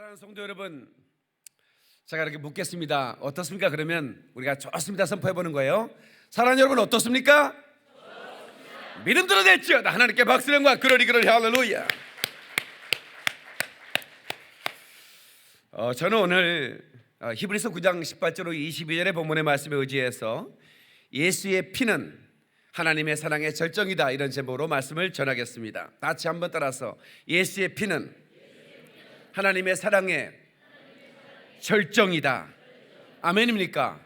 사랑하는 성도 여러분, 제가 이렇게 묻겠습니다. 어떻습니까? 그러면 우리가 좋습니다 선포해 보는 거예요. 사랑하는 여러분, 어떻습니까? 믿음대로 될지어다. 하나님께 박수령과 그러리 할렐루야. 저는 오늘 히브리서 9장 18절로 22절의 본문의 말씀에 의지해서 예수의 피는 하나님의 사랑의 절정이다, 이런 제목으로 말씀을 전하겠습니다. 같이 한번 따라서, 예수의 피는 하나님의 사랑의 절정이다. 아멘입니까?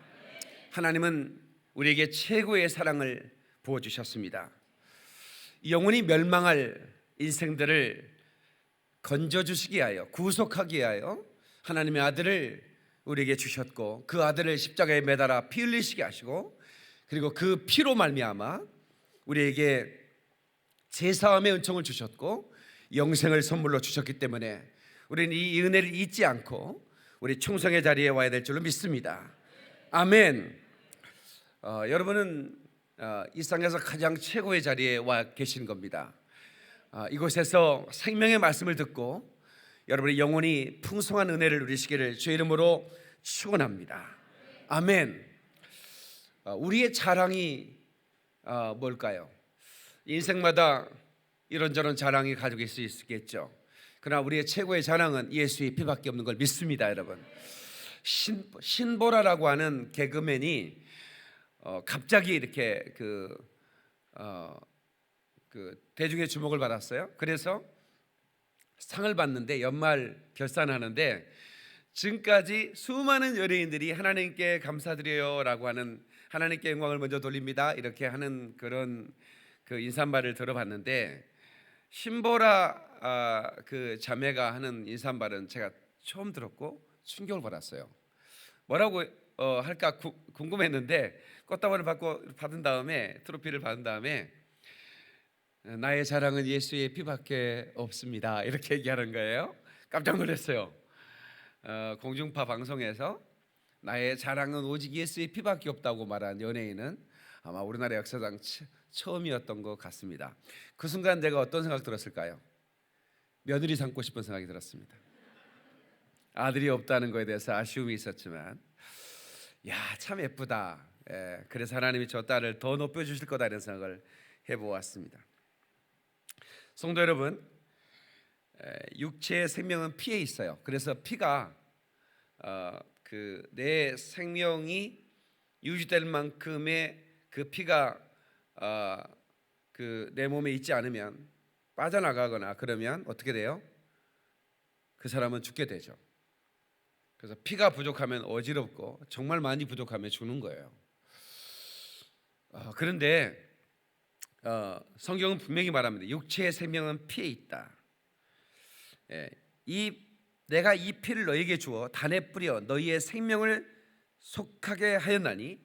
하나님은 우리에게 최고의 사랑을 부어주셨습니다. 영원히 멸망할 인생들을 건져주시기 위하여, 구속하기 위하여 하나님의 아들을 우리에게 주셨고, 그 아들을 십자가에 매달아 피 흘리시게 하시고, 그리고 그 피로 말미암아 우리에게 제사함의 은총을 주셨고 영생을 선물로 주셨기 때문에 우리는 이 은혜를 잊지 않고 우리 충성의 자리에 와야 될 줄로 믿습니다. 아멘. 여러분은 이 땅에서 가장 최고의 자리에 와 계신 겁니다. 이곳에서 생명의 말씀을 듣고 여러분의 영혼이 풍성한 은혜를 누리시기를 주의 이름으로 축원합니다. 아멘. 우리의 자랑이 뭘까요? 인생마다 이런저런 자랑이 가지고 있을 수 있겠죠. 그러나 우리의 최고의 자랑은 예수의 피밖에 없는 걸 믿습니다, 여러분. 신보라라고 하는 개그맨이 갑자기 이렇게 그 대중의 주목을 받았어요. 그래서 상을 받는데, 연말 결산하는데 지금까지 수많은 연예인들이 하나님께 감사드려요라고 하는, 하나님께 영광을 먼저 돌립니다, 이렇게 하는 그런 그 인사말을 들어봤는데, 신보라 그 자매가 하는 인사말은 제가 처음 들었고 충격을 받았어요. 뭐라고 할까 궁금했는데, 꽃다발을 받은 다음에, 트로피를 받은 다음에, 나의 자랑은 예수의 피밖에 없습니다, 이렇게 얘기하는 거예요. 깜짝 놀랐어요. 공중파 방송에서 나의 자랑은 오직 예수의 피밖에 없다고 말한 연예인은 아마 우리나라 역사상 처음이었던 것 같습니다. 그 순간 제가 어떤 생각 들었을까요? 며느리 삼고 싶은 생각이 들었습니다. 아들이 없다는 것에 대해서 아쉬움이 있었지만, 야, 참 예쁘다. 그래서 하나님이 저 딸을 더 높여주실 거다, 이런 생각을 해보았습니다. 성도 여러분, 육체의 생명은 피에 있어요. 그래서 피가 내 생명이 유지될 만큼의 그 피가 내 몸에 있지 않으면, 빠져나가거나 그러면 어떻게 돼요? 그 사람은 죽게 되죠. 그래서 피가 부족하면 어지럽고, 정말 많이 부족하면 죽는 거예요. 그런데 성경은 분명히 말합니다. 육체의 생명은 피에 있다. 내가 이 피를 너에게 주어 단에 뿌려 너희의 생명을 속하게 하였나니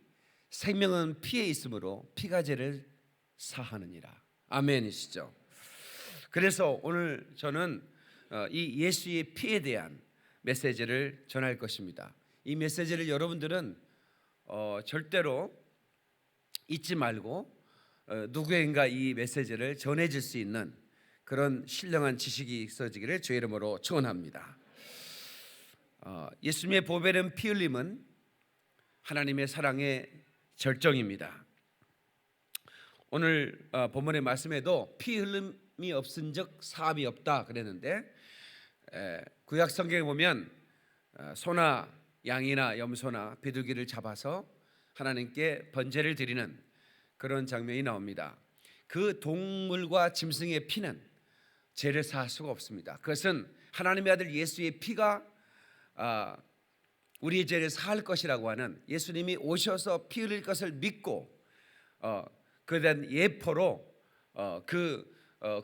생명은 피에 있으므로 피가 죄를 사하느니라. 아멘이시죠? 그래서 오늘 저는 이 예수의 피에 대한 메시지를 전할 것입니다. 이 메시지를 여러분들은 절대로 잊지 말고 누구인가 이 메시지를 전해질 수 있는 그런 신령한 지식이 있어지기를 주의 이름으로 축원합니다. 예수님의 보배는 피 흘림은 하나님의 사랑의 절정입니다. 오늘 본문의 말씀에도 피 흘림이 없은즉 사함이 없다 그랬는데, 구약 성경에 보면 소나 양이나 염소나 비둘기를 잡아서 하나님께 번제를 드리는 그런 장면이 나옵니다. 그 동물과 짐승의 피는 죄를 사할 수가 없습니다. 그것은 하나님의 아들 예수의 피가 우리의 죄를 사할 것이라고 하는, 예수님이 오셔서 피 흘릴 것을 믿고 그에 대한 예포로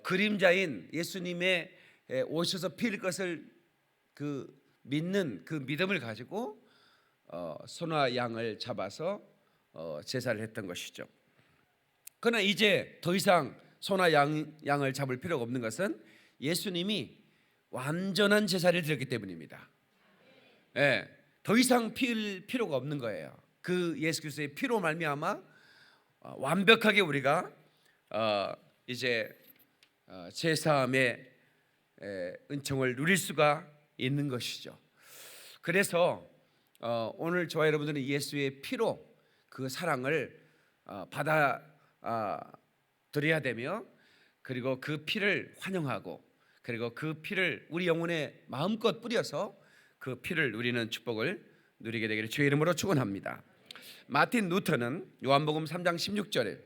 그림자인 예수님의 오셔서 피 흘릴 것을 믿는 그 믿음을 가지고 소나 양을 잡아서 제사를 했던 것이죠. 그러나 이제 더 이상 소나 양을 잡을 필요가 없는 것은 예수님이 완전한 제사를 드렸기 때문입니다. 더 이상 피 흘릴 필요가 없는 거예요. 그 예수 그리스도의 피로 말미암아 완벽하게 우리가 이제 제사함의 은총을 누릴 수가 있는 것이죠. 그래서 오늘 저와 여러분들은 예수의 피로 그 사랑을 받아 드려야 되며, 그리고 그 피를 환영하고, 그리고 그 피를 우리 영혼에 마음껏 뿌려서 그 피를 누리는 축복을 누리게 되기를 주의 이름으로 축원합니다. 마틴 루터는 요한복음 3장 16절에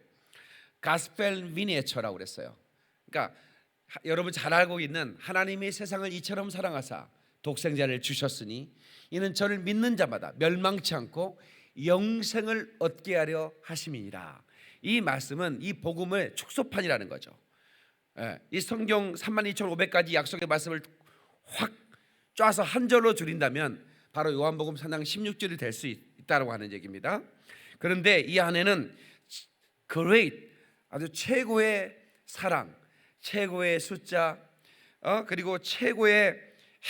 가스펠 미니에처라고 그랬어요. 그러니까 여러분 잘 알고 있는 하나님이 세상을 이처럼 사랑하사 독생자를 주셨으니 이는 저를 믿는 자마다 멸망치 않고 영생을 얻게 하려 하심이니라. 이 말씀은 이 복음의 축소판이라는 거죠. 이 성경 32,500가지 약속의 말씀을 확 짜서 한 절로 줄인다면 바로 요한복음 3장 16절이 될 수 있다고 하는 얘기입니다. 그런데 이 안에는 great, 아주 최고의 사랑, 최고의 숫자, 그리고 최고의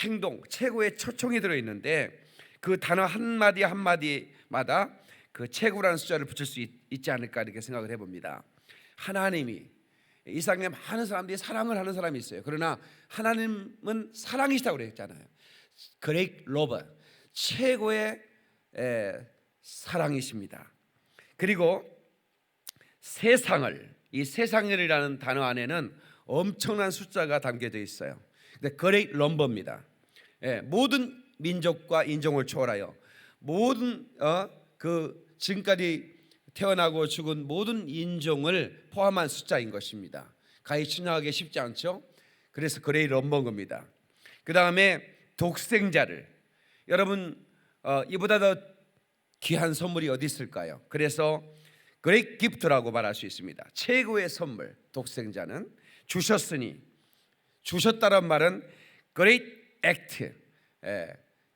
행동, 최고의 초청이 들어있는데 그 단어 한마디 한마디마다 그 최고라는 숫자를 붙일 수 있지 않을까 이렇게 생각을 해봅니다. 하나님이, 이 세상에 많은 사람들이 사랑을 하는 사람이 있어요. 그러나 하나님은 사랑이시다고 그랬잖아요. Great Lover, 최고의 사랑이십니다. 그리고 세상을, 이 세상을이라는 단어 안에는 엄청난 숫자가 담겨져 있어요. 근데 Great Number입니다. 모든 민족과 인종을 초월하여 모든 그 지금까지 태어나고 죽은 모든 인종을 포함한 숫자인 것입니다. 가히 추정하기 쉽지 않죠. 그래서 Great Number인 겁니다. 그 다음에 독생자를, 여러분 이보다 더 귀한 선물이 어디 있을까요? 그래서 Great Gift라고 말할 수 있습니다. 최고의 선물, 독생자는 주셨으니, 주셨다는 말은 Great Act,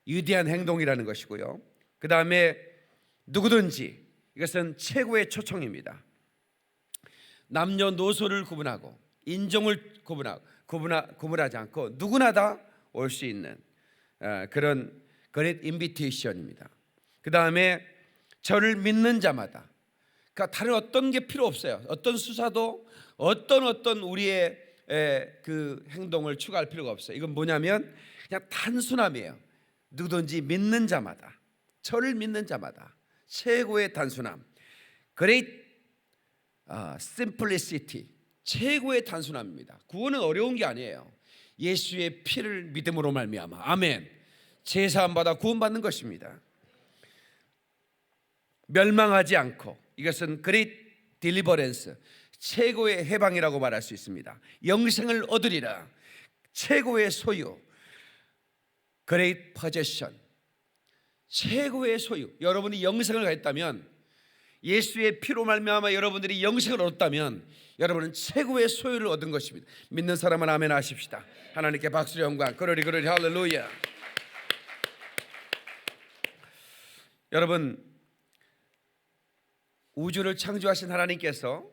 위대한 행동이라는 것이고요. 그 다음에 누구든지, 이것은 최고의 초청입니다. 남녀노소를 구분하고 인종을 구분하지 않고 누구나 다 올 수 있는 그런 Great Invitation입니다. 그 다음에 저를 믿는 자마다, 그러니까 다른 어떤 게 필요 없어요. 어떤 수사도 어떤 우리의 그 행동을 추가할 필요가 없어요. 이건 뭐냐면 그냥 단순함이에요. 누구든지 믿는 자마다, 저를 믿는 자마다, 최고의 단순함, Great Simplicity, 최고의 단순함입니다. 구원은 어려운 게 아니에요. 예수의 피를 믿음으로 말미암아, 아멘, 제사함 받아 구원받는 것입니다. 멸망하지 않고, 이것은 Great Deliverance, 최고의 해방이라고 말할 수 있습니다. 영생을 얻으리라, 최고의 소유, Great Possession, 최고의 소유. 여러분이 영생을 갖다면, 예수의 피로 말미암아 여러분들이 영생을 얻었다면 여러분은 최고의 소유를 얻은 것입니다. 믿는 사람은 아멘 하십시다. 하나님께 박수와 영광, 그러리 할렐루야. 여러분, 우주를 창조하신 하나님께서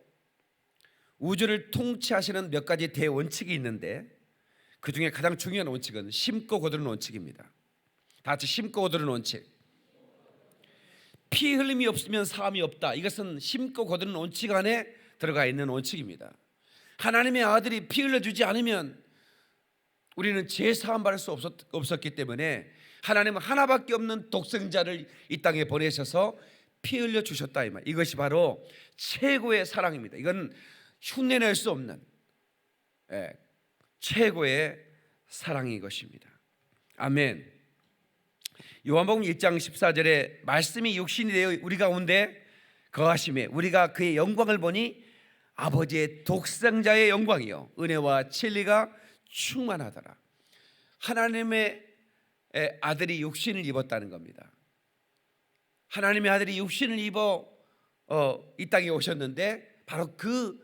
우주를 통치하시는 몇 가지 대원칙이 있는데 그 중에 가장 중요한 원칙은 심고 거두는 원칙입니다. 다 같이 심고 거두는 원칙. 피 흘림이 없으면 사함이 없다. 이것은 심고 거두는 원칙 안에 들어가 있는 원칙입니다. 하나님의 아들이 피 흘려주지 않으면 우리는 죄 사함 받을 수 없었기 때문에 하나님은 하나밖에 없는 독생자를 이 땅에 보내셔서 피 흘려 주셨다 이 말. 이것이 바로 최고의 사랑입니다. 이건 흉내낼 수 없는 최고의 사랑인 것입니다. 아멘. 요한복음 1장 14절에 말씀이 육신이 되어 우리 가운데 거하심에 우리가 그의 영광을 보니 아버지의 독생자의 영광이요 은혜와 진리가 충만하더라. 하나님의 아들이 육신을 입었다는 겁니다. 하나님의 아들이 육신을 입어 이 땅에 오셨는데 바로 그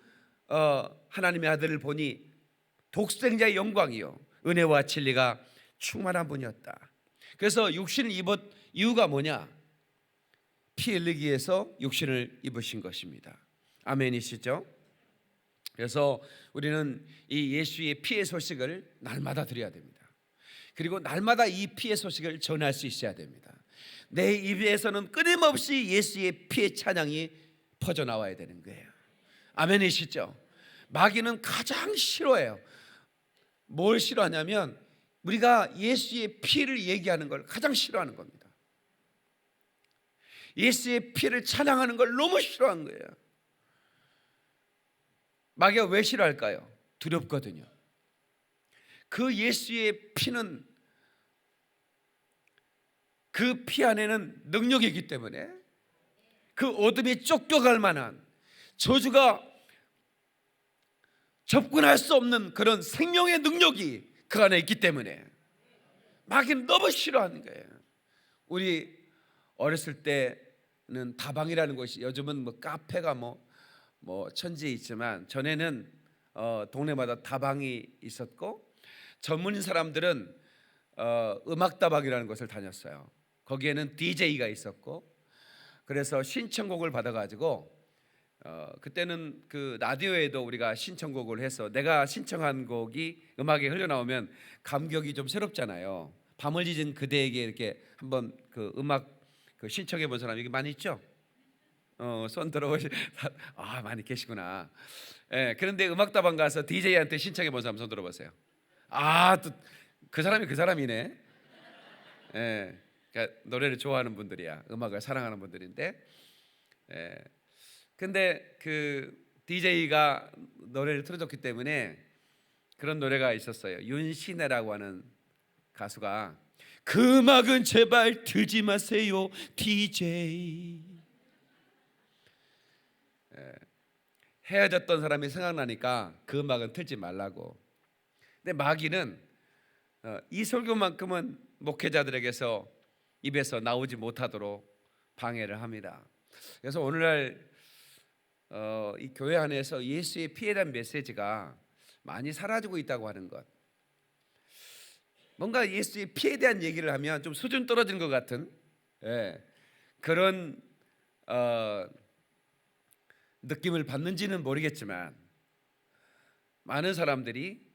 하나님의 아들을 보니 독생자의 영광이요 은혜와 진리가 충만한 분이었다. 그래서 육신을 입었 이유가 뭐냐? 피 흘리기 위해서 육신을 입으신 것입니다. 아멘이시죠? 그래서 우리는 이 예수의 피의 소식을 날마다 드려야 됩니다. 그리고 날마다 이 피의 소식을 전할 수 있어야 됩니다. 내 입에서는 끊임없이 예수의 피의 찬양이 퍼져나와야 되는 거예요. 아멘이시죠? 마귀는 가장 싫어해요. 뭘 싫어하냐면 우리가 예수의 피를 얘기하는 걸 가장 싫어하는 겁니다. 예수의 피를 찬양하는 걸 너무 싫어하는 거예요. 마귀가 왜 싫어할까요? 두렵거든요. 그 예수의 피는, 그 피 안에는 능력이 있기 때문에, 그 어둠에 쫓겨갈 만한, 저주가 접근할 수 없는 그런 생명의 능력이 그 안에 있기 때문에 마귀는 너무 싫어하는 거예요. 우리 어렸을 때는 다방이라는 곳이, 요즘은 뭐 카페가 뭐 천지에 있지만, 전에는 동네마다 다방이 있었고, 전문인 사람들은 음악다방이라는 곳을 다녔어요. 거기에는 DJ가 있었고, 그래서 신청곡을 받아가지고 그때는 그 라디오에도 우리가 신청곡을 해서, 내가 신청한 곡이 음악에 흘러나오면 감격이 좀 새롭잖아요. 밤을 지진 그대에게 이렇게 한번 그 음악 그 신청해 본 사람 여기 많이 있죠? 손 들어보시. 많이 계시구나. 그런데 음악다방 가서 DJ한테 신청해 본 사람 손 들어보세요. 또 그 사람이 그 사람이네. 그러니까 노래를 좋아하는 분들이야. 음악을 사랑하는 분들인데, 근데 그 DJ가 노래를 틀어줬기 때문에 그런 노래가 있었어요. 윤신혜라고 하는 가수가, 그 음악은 제발 틀지 마세요 DJ. 헤어졌던 사람이 생각나니까 그 음악은 틀지 말라고. 근데 마귀는 이 설교만큼은 목회자들에게서 입에서 나오지 못하도록 방해를 합니다. 그래서 오늘날 이 교회 안에서 예수의 피에 대한 메시지가 많이 사라지고 있다고 하는 것, 뭔가 예수의 피에 대한 얘기를 하면 좀 수준 떨어진 것 같은 그런 느낌을 받는지는 모르겠지만, 많은 사람들이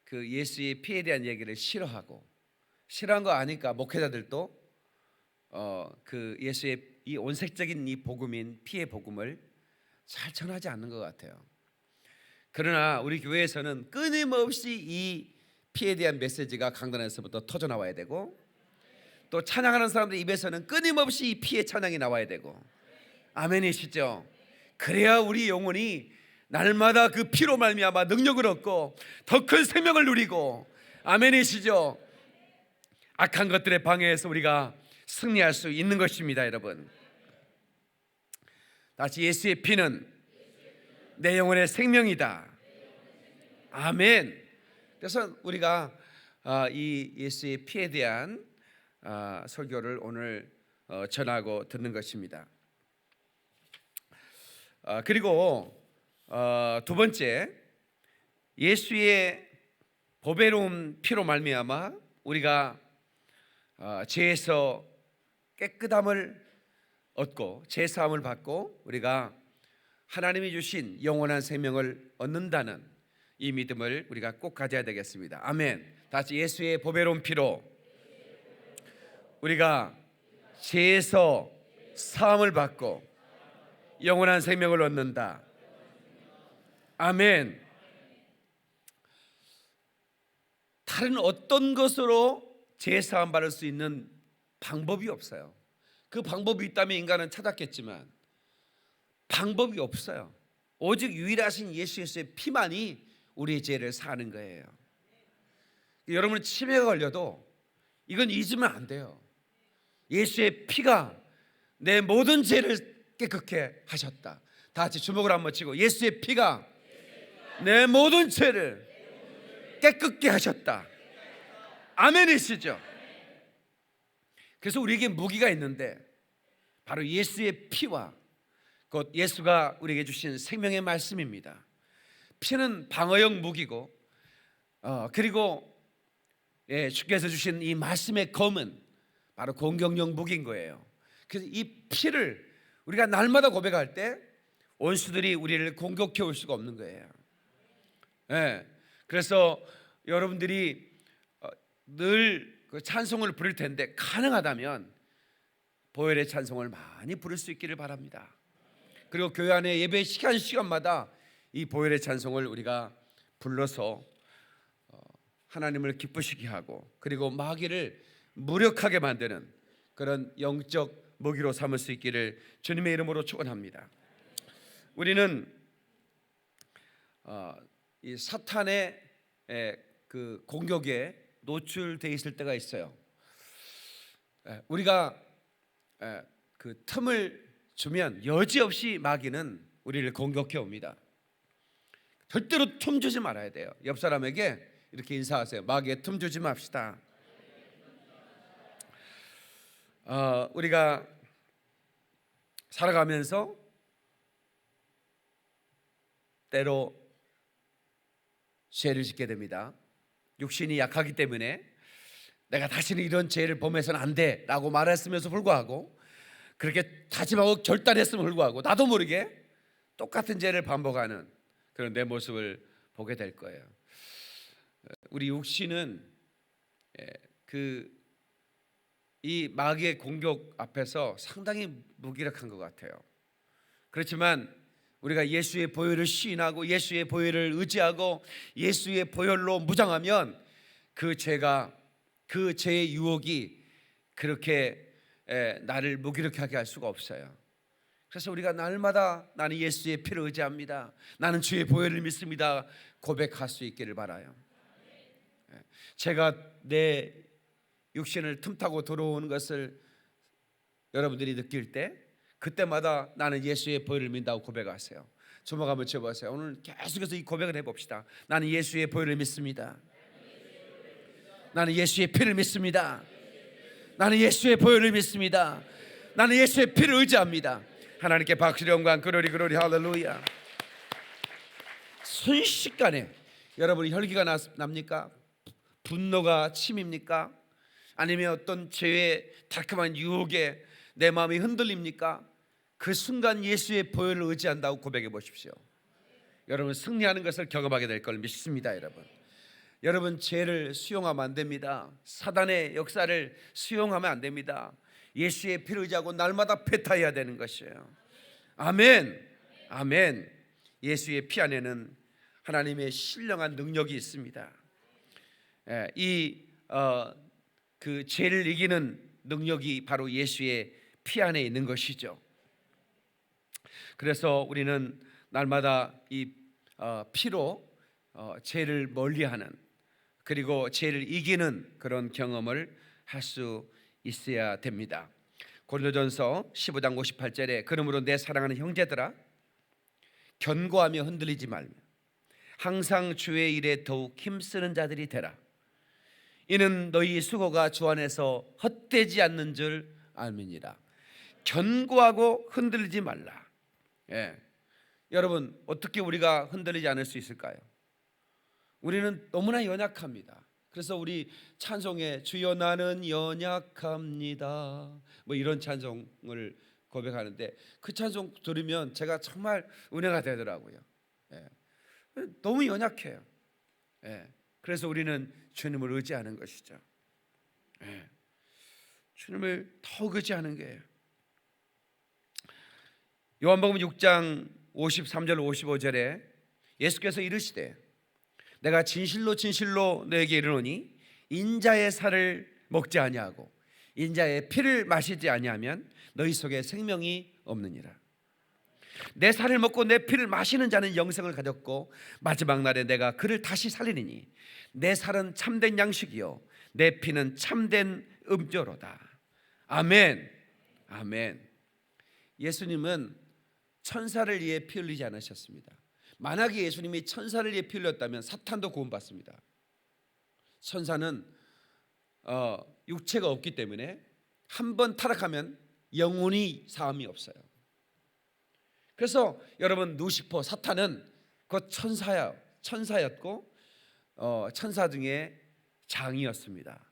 그 예수의 피에 대한 얘기를 싫어한 거 아니까 목회자들도 그 예수의 이 온색적인 이 복음인 피의 복음을 잘 전하지 않는 것 같아요. 그러나 우리 교회에서는 끊임없이 이 피에 대한 메시지가 강단에서부터 터져 나와야 되고, 또 찬양하는 사람들 입에서는 끊임없이 이 피의 찬양이 나와야 되고, 아멘이시죠? 그래야 우리 영혼이 날마다 그 피로 말미암아 능력을 얻고 더 큰 생명을 누리고, 아멘이시죠? 악한 것들의 방해에서 우리가 승리할 수 있는 것입니다. 여러분, 다시, 예수의 피는 내 영혼의 생명이다. 아멘. 그래서 우리가 이 예수의 피에 대한 설교를 오늘 전하고 듣는 것입니다. 그리고 두 번째, 예수의 보배로운 피로 말미암아 우리가 죄에서 깨끗함을 얻고 죄 사함을 받고 우리가 하나님이 주신 영원한 생명을 얻는다는 이 믿음을 우리가 꼭 가져야 되겠습니다. 아멘. 다시, 예수의 보배로운 피로 우리가 죄에서 사함을 받고 영원한 생명을 얻는다. 아멘. 다른 어떤 것으로 죄 사함 받을 수 있는 방법이 없어요. 그 방법이 있다면 인간은 찾았겠지만 방법이 없어요. 오직 유일하신 예수의 피만이 우리의 죄를 사하는 거예요. 여러분, 치매가 걸려도 이건 잊으면 안 돼요. 예수의 피가 내 모든 죄를 깨끗게 하셨다. 다 같이 주먹을 한번 치고, 예수의 피가 내 모든 죄를 깨끗게 하셨다. 아멘이시죠? 그래서 우리에게 무기가 있는데, 바로 예수의 피와 곧 예수가 우리에게 주신 생명의 말씀입니다. 피는 방어용 무기고, 그리고 주께서 주신 이 말씀의 검은 바로 공격용 무기인 거예요. 그래서 이 피를 우리가 날마다 고백할 때 원수들이 우리를 공격해 올 수가 없는 거예요. 그래서 여러분들이 늘 그 찬송을 부를 텐데, 가능하다면 보혈의 찬송을 많이 부를 수 있기를 바랍니다. 그리고 교회 안에 예배 시간마다 이 보혈의 찬송을 우리가 불러서 하나님을 기쁘시게 하고 그리고 마귀를 무력하게 만드는 그런 영적 무기로 삼을 수 있기를 주님의 이름으로 축원합니다. 우리는 이 사탄의 그 공격에 노출돼 있을 때가 있어요. 우리가 그 틈을 주면 여지없이 마귀는 우리를 공격해 옵니다. 절대로 틈 주지 말아야 돼요. 옆 사람에게 이렇게 인사하세요. 마귀에 틈 주지 맙시다. 우리가 살아가면서 때로 죄를 짓게 됩니다. 육신이 약하기 때문에 내가 다시는 이런 죄를 범해서는 안 돼 라고 말했으면서 불구하고, 그렇게 다짐하고 결단했음을 불구하고 나도 모르게 똑같은 죄를 반복하는 그런 내 모습을 보게 될 거예요. 우리 육신은 이 마귀의 공격 앞에서 상당히 무기력한 것 같아요. 그렇지만 우리가 예수의 보혈을 시인하고 예수의 보혈을 의지하고 예수의 보혈로 무장하면 그 죄의 유혹이 그렇게 나를 무기력하게 할 수가 없어요. 그래서 우리가 날마다 나는 예수의 피를 의지합니다, 나는 주의 보혈을 믿습니다 고백할 수 있기를 바라요. 제가 내 육신을 틈타고 들어오는 것을 여러분들이 느낄 때 그때마다 나는 예수의 보혈을 믿는다고 고백하세요. 주먹 한번 쳐보세요. 오늘 계속해서 이 고백을 해봅시다. 나는 예수의 보혈을 믿습니다. 나는 예수의 피를 믿습니다. 나는 예수의 보혈을 믿습니다. 나는 예수의 피를 의지합니다. 하나님께 박수 영광 그러리 할렐루야. 순식간에 여러분이 혈기가 납니까? 분노가 침입니까? 아니면 어떤 죄의 달콤한 유혹에 내 마음이 흔들립니까? 그 순간 예수의 보혈을 의지한다고 고백해 보십시오. 여러분 승리하는 것을 경험하게 될 걸 믿습니다. 여러분 죄를 수용하면 안 됩니다. 사단의 역사를 수용하면 안 됩니다. 예수의 피를 의지하고 날마다 배타해야 되는 것이에요. 아멘. 아멘. 예수의 피 안에는 하나님의 신령한 능력이 있습니다. 그 죄를 이기는 능력이 바로 예수의 피 안에 있는 것이죠. 그래서 우리는 날마다 이 피로 죄를 멀리하는, 그리고 죄를 이기는 그런 경험을 할 수 있어야 됩니다. 고린도전서 15장 58절에 그러므로 내 사랑하는 형제들아 견고하며 흔들리지 말며 항상 주의 일에 더욱 힘쓰는 자들이 되라. 이는 너희 수고가 주 안에서 헛되지 않는 줄 알미니라. 견고하고 흔들리지 말라. 여러분 어떻게 우리가 흔들리지 않을 수 있을까요? 우리는 너무나 연약합니다. 그래서 우리 찬송에 주여 나는 연약합니다 뭐 이런 찬송을 고백하는데 그 찬송 들으면 제가 정말 은혜가 되더라고요. 너무 연약해요. 그래서 우리는 주님을 의지하는 것이죠. 주님을 더욱 의지하는 거예요. 요한복음 6장 53절 55절에 예수께서 이르시되 내가 진실로 진실로 너에게 이르노니 인자의 살을 먹지 아니하고 인자의 피를 마시지 아니하면 너희 속에 생명이 없느니라. 내 살을 먹고 내 피를 마시는 자는 영생을 가졌고 마지막 날에 내가 그를 다시 살리리니 내 살은 참된 양식이요 내 피는 참된 음료로다. 아멘. 아멘. 예수님은 천사를 위해 피 흘리지 않으셨습니다. 만약에 예수님이 천사를 위해 피 흘렸다면 사탄도 구원받습니다. 천사는 육체가 없기 때문에 한 번 타락하면 영원히 사함이 없어요. 그래서 여러분 루시퍼 사탄은 그 천사였고 천사 중에 장이었습니다.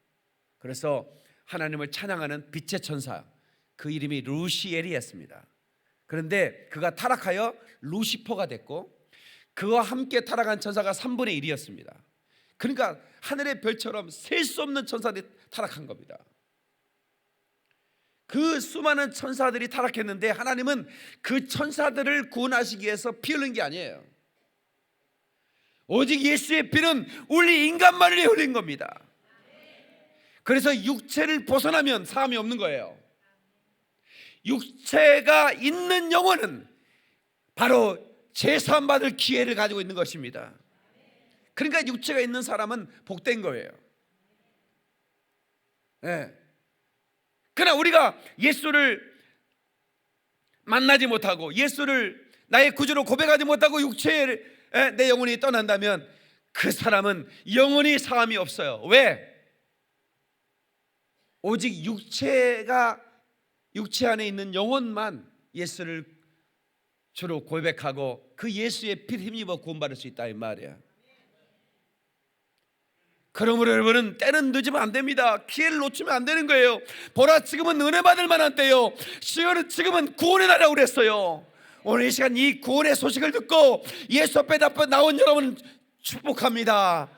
그래서 하나님을 찬양하는 빛의 천사, 그 이름이 루시엘이었습니다. 그런데 그가 타락하여 루시퍼가 됐고 그와 함께 타락한 천사가 3분의 1이었습니다. 그러니까 하늘의 별처럼 셀 수 없는 천사들이 타락한 겁니다. 그 수많은 천사들이 타락했는데 하나님은 그 천사들을 구원하시기 위해서 피 흘린 게 아니에요. 오직 예수의 피는 우리 인간만을 위해 흘린 겁니다. 그래서 육체를 벗어나면 사함이 없는 거예요. 육체가 있는 영혼은 바로 제사함 받을 기회를 가지고 있는 것입니다. 그러니까 육체가 있는 사람은 복된 거예요. 네. 그러나 우리가 예수를 만나지 못하고 예수를 나의 구주로 고백하지 못하고 육체를 내 영혼이 떠난다면 그 사람은 영원히 사함이 없어요. 왜? 오직 육체 안에 있는 영혼만 예수를 주로 고백하고 그 예수의 피를 힘입어 구원받을 수 있다 이 말이야. 그러므로 여러분은 때는 늦으면 안 됩니다. 기회를 놓치면 안 되는 거예요. 보라, 지금은 은혜 받을 만한 때요. 지금은 구원의 날이라고 그랬어요. 오늘 이 시간 이 구원의 소식을 듣고 예수 앞에 나온 여러분 축복합니다.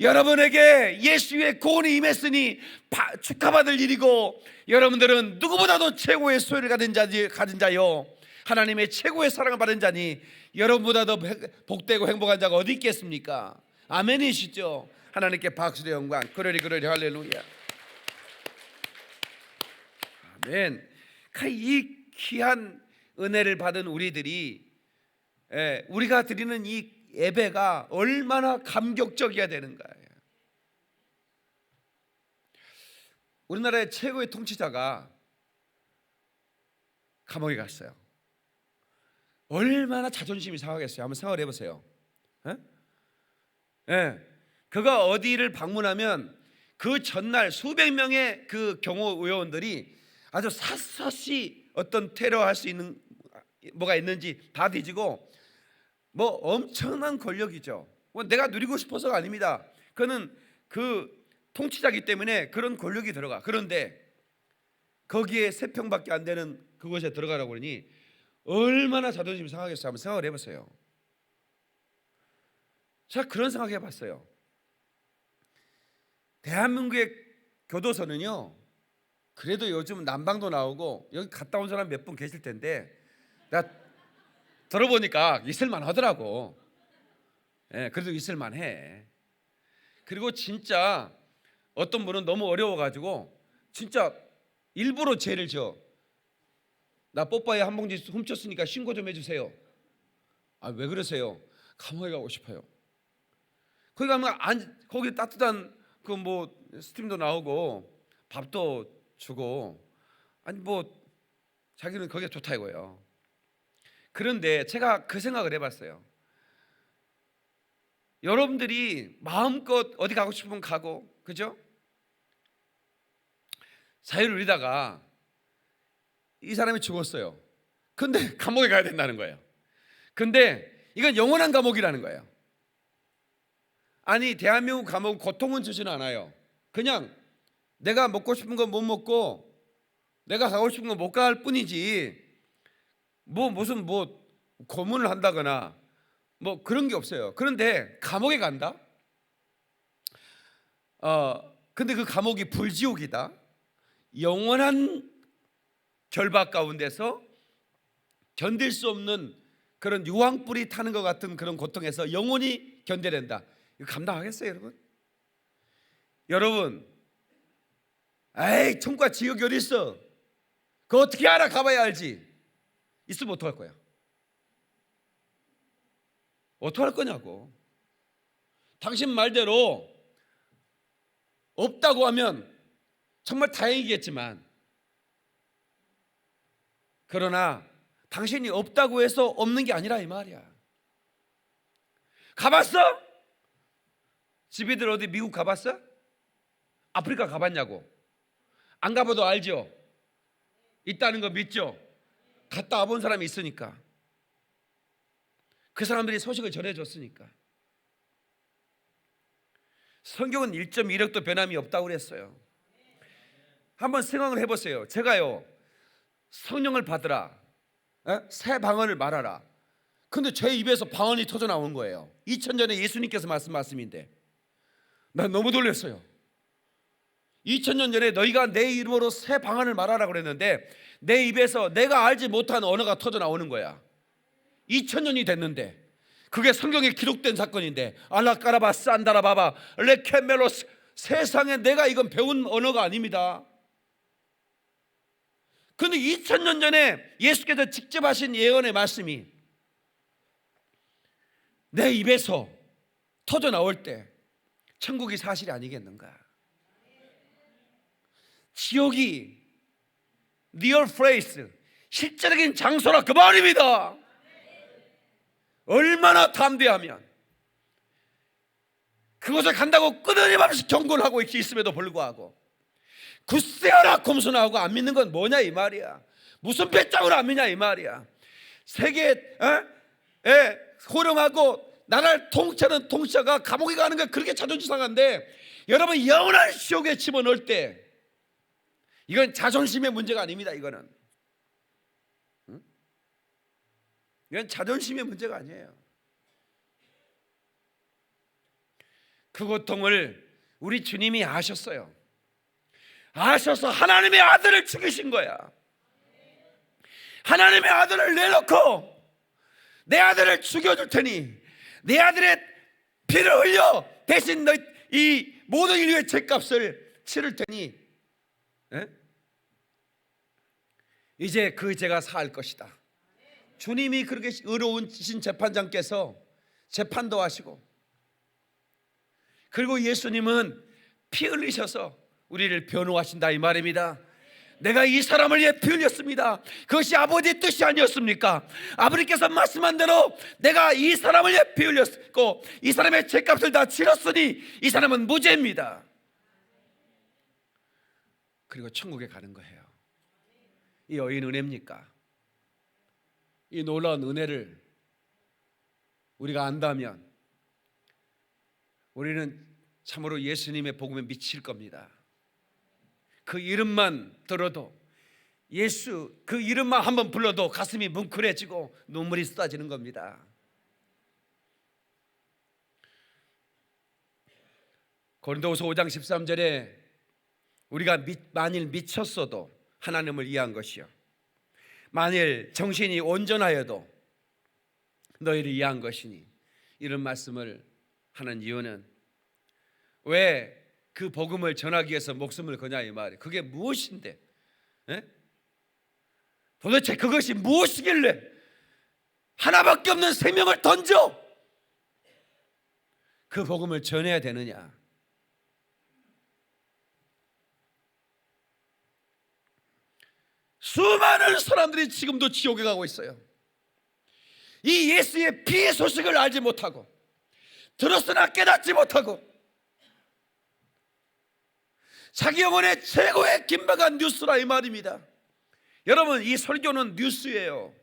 여러분에게 예수의 구원이 임했으니 축하받을 일이고, 여러분들은 누구보다도 최고의 소유를 가진 자요, 하나님의 최고의 사랑을 받은 자니 여러분보다 더 복되고 행복한 자가 어디 있겠습니까? 아멘이시죠? 하나님께 박수의 영광. 그러리 할렐루야. 아멘. 이 귀한 은혜를 받은 우리들이 우리가 드리는 이 예배가 얼마나 감격적이어야 되는 거예요. 우리나라의 최고의 통치자가 감옥에 갔어요. 얼마나 자존심이 상하겠어요. 한번 생각을 해보세요. 그가 어디를 방문하면 그 전날 수백 명의 그 경호 의원들이 아주 샅샅이 어떤 테러할 수 있는 뭐가 있는지 다 뒤지고, 뭐 엄청난 권력이죠. 내가 누리고 싶어서가 아닙니다. 그는 그 통치자이기 때문에 그런 권력이 들어가. 그런데 거기에 3평밖에 안 되는 그곳에 들어가라고 그러니 얼마나 자존심이 상하겠어요. 한번 생각을 해보세요. 제가 그런 생각 해봤어요. 대한민국의 교도소는요, 그래도 요즘 난방도 나오고 여기 갔다 온 사람 몇 분 계실 텐데 내가 들어보니까 있을만 하더라고. 그래도 있을만 해. 그리고 진짜 어떤 분은 너무 어려워가지고 진짜 일부러 죄를 져. 나 뽀빠이 한 봉지 훔쳤으니까 신고 좀 해주세요. 아, 왜 그러세요? 감옥에 가고 싶어요. 거기 가면 거기 따뜻한 그 뭐 스팀도 나오고 밥도 주고, 아니 뭐 자기는 거기가 좋다 이거예요. 그런데 제가 그 생각을 해봤어요. 여러분들이 마음껏 어디 가고 싶으면 가고, 그죠? 자유를 누리다가 이 사람이 죽었어요. 근데 감옥에 가야 된다는 거예요. 근데 이건 영원한 감옥이라는 거예요. 아니, 대한민국 감옥 고통은 주지는 않아요. 그냥 내가 먹고 싶은 건 못 먹고 내가 가고 싶은 건 못 갈 뿐이지, 무슨 고문을 한다거나 뭐 그런 게 없어요. 그런데 감옥에 간다? 근데 그 감옥이 불지옥이다. 영원한 결박 가운데서 견딜 수 없는 그런 유황불이 타는 것 같은 그런 고통에서 영원히 견뎌낸다. 이거 감당하겠어요, 여러분? 여러분, 에이, 천국과 지옥이 어디 있어? 그거 어떻게 알아? 가봐야 알지. 있으면 어떡할 거야? 어떡할 거냐고. 당신 말대로 없다고 하면 정말 다행이겠지만, 그러나 당신이 없다고 해서 없는 게 아니라 이 말이야. 가봤어? 집이들 어디 미국 가봤어? 아프리카 가봤냐고. 안 가봐도 알죠? 있다는 거 믿죠? 갔다 와본 사람이 있으니까. 그 사람들이 소식을 전해줬으니까. 성경은 1.1억도 변함이 없다고 그랬어요. 한번 생각을 해보세요. 제가요, 성령을 받으라, 새 방언을 말하라. 근데 제 입에서 방언이 터져 나온 거예요. 2000년에 예수님께서 말씀인데 난 너무 놀랐어요. 2000년 전에 너희가 내 이름으로 새 방언을 말하라 그랬는데 내 입에서 내가 알지 못한 언어가 터져 나오는 거야. 2000년이 됐는데. 그게 성경에 기록된 사건인데, 알라까라바 산다라바바 레케멜로스, 세상에 내가 이건 배운 언어가 아닙니다. 그런데 2000년 전에 예수께서 직접 하신 예언의 말씀이 내 입에서 터져 나올 때 천국이 사실이 아니겠는가? 지옥이 near place, 실제적인 장소라 그 말입니다. 얼마나 담대하면 그곳에 간다고 끊임없이 경고를 하고 있음에도 불구하고 굳세어라 곰순하고 안 믿는 건 뭐냐 이 말이야. 무슨 배짱으로 안 믿냐 이 말이야. 세계에 호령하고 나라를 통치하는 통치자가 감옥에 가는 게 그렇게 자존심 상한데, 여러분 영원한 지옥에 집어넣을 때 이건 자존심의 문제가 아닙니다. 이거는 이건 자존심의 문제가 아니에요. 그 고통을 우리 주님이 아셨어요. 아셔서 하나님의 아들을 죽이신 거야. 하나님의 아들을 내놓고 내 아들을 죽여줄 테니, 내 아들의 피를 흘려 대신 너 이 모든 인류의 죄값을 치를 테니 이제 그 죄가 사할 것이다. 주님이 그렇게 의로우신 재판장께서 재판도 하시고, 그리고 예수님은 피 흘리셔서 우리를 변호하신다 이 말입니다. 내가 이 사람을 위해 피 흘렸습니다. 그것이 아버지의 뜻이 아니었습니까? 아버지께서 말씀한 대로 내가 이 사람을 위해 피 흘렸고 이 사람의 죄값을 다 치렀으니 이 사람은 무죄입니다. 그리고 천국에 가는 거예요. 이 여인 은혜입니까? 이 놀라운 은혜를 우리가 안다면 우리는 참으로 예수님의 복음에 미칠 겁니다. 그 이름만 들어도, 예수 그 이름만 한번 불러도 가슴이 뭉클해지고 눈물이 쏟아지는 겁니다. 고린도후서 5장 13절에 우리가 만일 미쳤어도 하나님을 이해한 것이요, 만일 정신이 온전하여도 너희를 이해한 것이니, 이런 말씀을 하는 이유는 왜 그 복음을 전하기 위해서 목숨을 거냐 이 말이에요. 그게 무엇인데? 도대체 그것이 무엇이길래 하나밖에 없는 생명을 던져 그 복음을 전해야 되느냐? 수많은 사람들이 지금도 지옥에 가고 있어요. 이 예수의 피의 소식을 알지 못하고, 들었으나 깨닫지 못하고, 자기 영혼의 최고의 긴박한 뉴스라 이 말입니다. 여러분, 이 설교는 뉴스예요.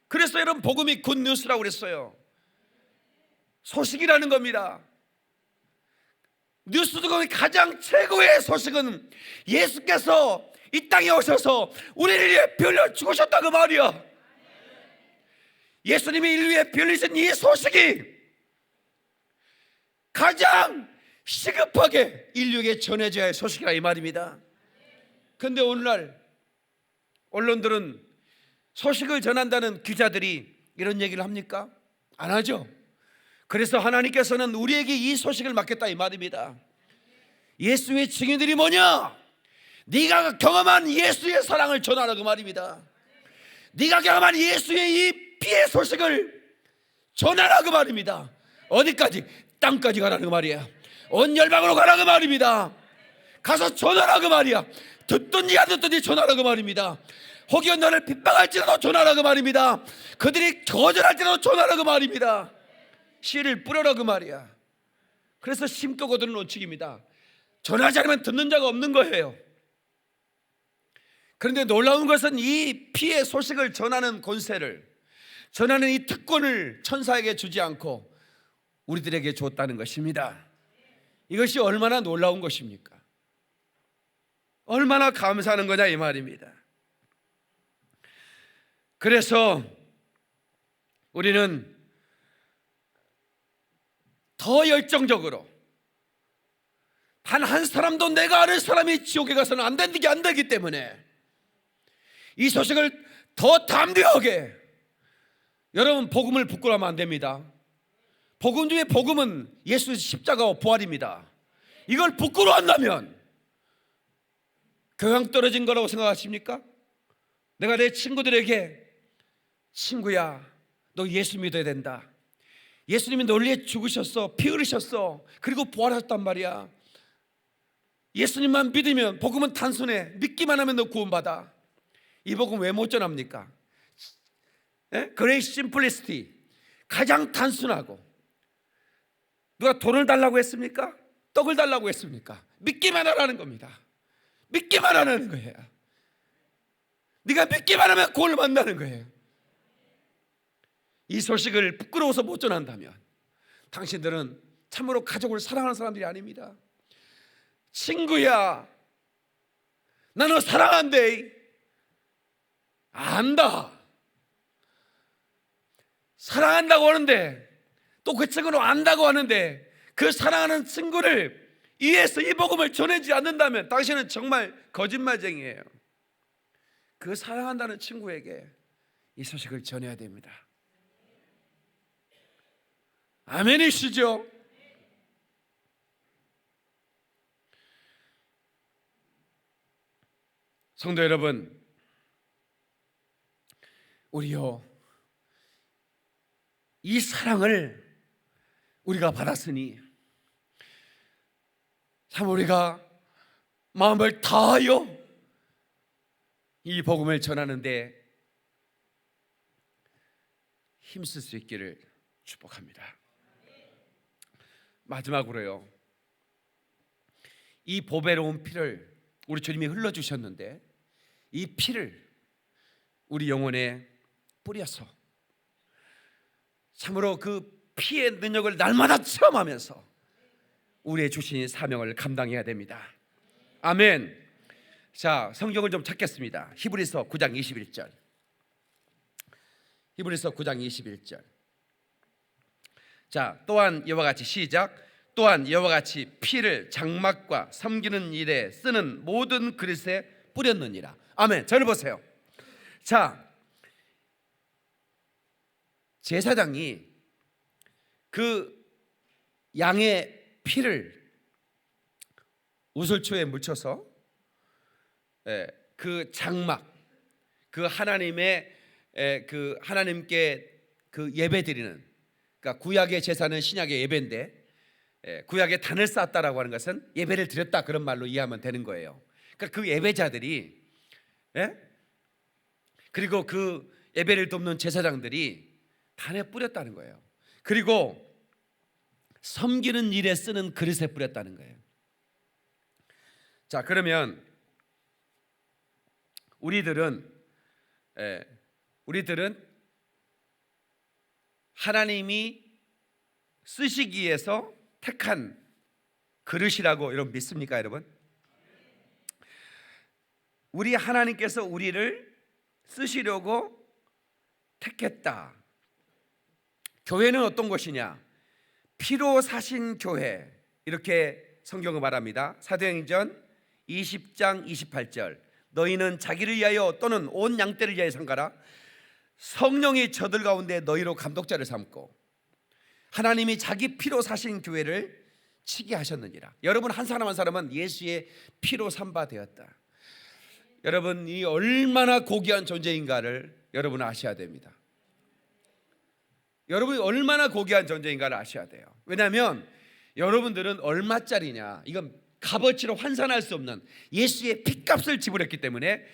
그래서 여러분 복음이 굿 뉴스라고 그랬어요. 소식이라는 겁니다. 뉴스 중에 가장 최고의 소식은 예수께서 이 땅에 오셔서 우리를 위해 피 흘려 죽으셨다 그 말이야. 예수님이 인류에 피 흘리신 이 소식이 가장 시급하게 인류에게 전해져야 할 소식이라 이 말입니다. 그런데 오늘날 언론들은 소식을 전한다는 기자들이 이런 얘기를 합니까? 안 하죠. 그래서 하나님께서는 우리에게 이 소식을 맡겼다 이 말입니다. 예수의 증인들이 뭐냐? 네가 경험한 예수의 사랑을 전하라 그 말입니다. 네가 경험한 예수의 이 피의 소식을 전하라 그 말입니다. 어디까지? 땅까지 가라는 그 말이야. 온 열방으로 가라 그 말입니다. 가서 전하라 그 말이야. 듣든지 안 듣든지 전하라 그 말입니다. 혹여 너를 핍박할지라도 전하라 그 말입니다. 그들이 거절할지라도 전하라 그 말입니다. 씨를 뿌려라 그 말이야. 그래서 심고 거두는 원칙입니다. 전하지 않으면 듣는 자가 없는 거예요. 그런데 놀라운 것은 이 피의 소식을 전하는 권세를, 전하는 이 특권을 천사에게 주지 않고 우리들에게 줬다는 것입니다. 이것이 얼마나 놀라운 것입니까? 얼마나 감사하는 거냐 이 말입니다. 그래서 우리는 더 열정적으로, 단 한 사람도 내가 아는 사람이 지옥에 가서는 안 되기 때문에 이 소식을 더 담대하게 여러분, 복음을 부끄러워하면 안 됩니다. 복음 중에 복음은 예수의 십자가와 부활입니다. 이걸 부끄러워한다면 교양 떨어진 거라고 생각하십니까? 내가 내 친구들에게 친구야, 너 예수 믿어야 된다. 예수님이 널 위해 죽으셨어, 피 흘리셨어, 그리고 부활하셨단 말이야. 예수님만 믿으면, 복음은 단순해, 믿기만 하면 너 구원받아. 이 복음 왜 못 전합니까? 그레이스 심플리시티, 가장 단순하고. 누가 돈을 달라고 했습니까? 떡을 달라고 했습니까? 믿기만 하라는 겁니다. 믿기만 하라는 거예요. 네가 믿기만 하면 구원을 만나는 거예요. 이 소식을 부끄러워서 못 전한다면 당신들은 참으로 가족을 사랑하는 사람들이 아닙니다. 친구야, 나 너 사랑한대. 안다. 사랑한다고 하는데, 또 그 친구는 안다고 하는데, 그 사랑하는 친구를 위해서 이 복음을 전해지 않는다면 당신은 정말 거짓말쟁이에요. 그 사랑한다는 친구에게 이 소식을 전해야 됩니다. 아멘이시죠? 성도 여러분, 우리요, 이 사랑을 우리가 받았으니 참 우리가 마음을 다하여 이 복음을 전하는데 힘쓸 수 있기를 축복합니다. 마지막으로요, 이 보배로운 피를 우리 주님이 흘러주셨는데 이 피를 우리 영혼에 뿌려서 참으로 그 피의 능력을 날마다 체험하면서 우리의 주신 사명을 감당해야 됩니다. 아멘. 자, 성경을 좀 찾겠습니다. 히브리서 9장 21절. 히브리서 9장 21절. 자, 또한 이와 같이 시작. 또한 이와 같이 피를 장막과 섬기는 일에 쓰는 모든 그릇에 뿌렸느니라. 아멘. 저를 보세요. 자, 제사장이 그 양의 피를 우슬초에 묻혀서 그 장막, 그 하나님의 그 하나님께 그 예배드리는, 그러니까 구약의 제사는 신약의 예배인데 구약의 단을 쌓았다라고 하는 것은 예배를 드렸다, 그런 말로 이해하면 되는 거예요. 그러니까 그 예배자들이, 그리고 그 예배를 돕는 제사장들이 단에 뿌렸다는 거예요. 그리고 섬기는 일에 쓰는 그릇에 뿌렸다는 거예요. 자, 그러면 우리들은 하나님이 쓰시기 위해서 택한 그릇이라고 여러분 믿습니까, 여러분? 우리 하나님께서 우리를 쓰시려고 택했다. 교회는 어떤 것이냐? 피로 사신 교회, 이렇게 성경은 말합니다. 사도행전 20장 28절. 너희는 자기를 위하여 또는 온 양떼를 위하여 삼가라. 성령이 저들 가운데 너희로 감독자를 삼고 하나님이 자기 피로 사신 교회를 치게 하셨느니라. 여러분, 한 사람 한 사람은 예수의 피로 삼바 되었다. 여러분이 얼마나 고귀한 존재인가를 여러분은 아셔야 됩니다. 여러분이 얼마나 고귀한 존재인가를 아셔야 돼요. 왜냐하면 여러분들은 얼마짜리냐, 이건 값어치로 환산할 수 없는 예수의 피값을 지불했기 때문에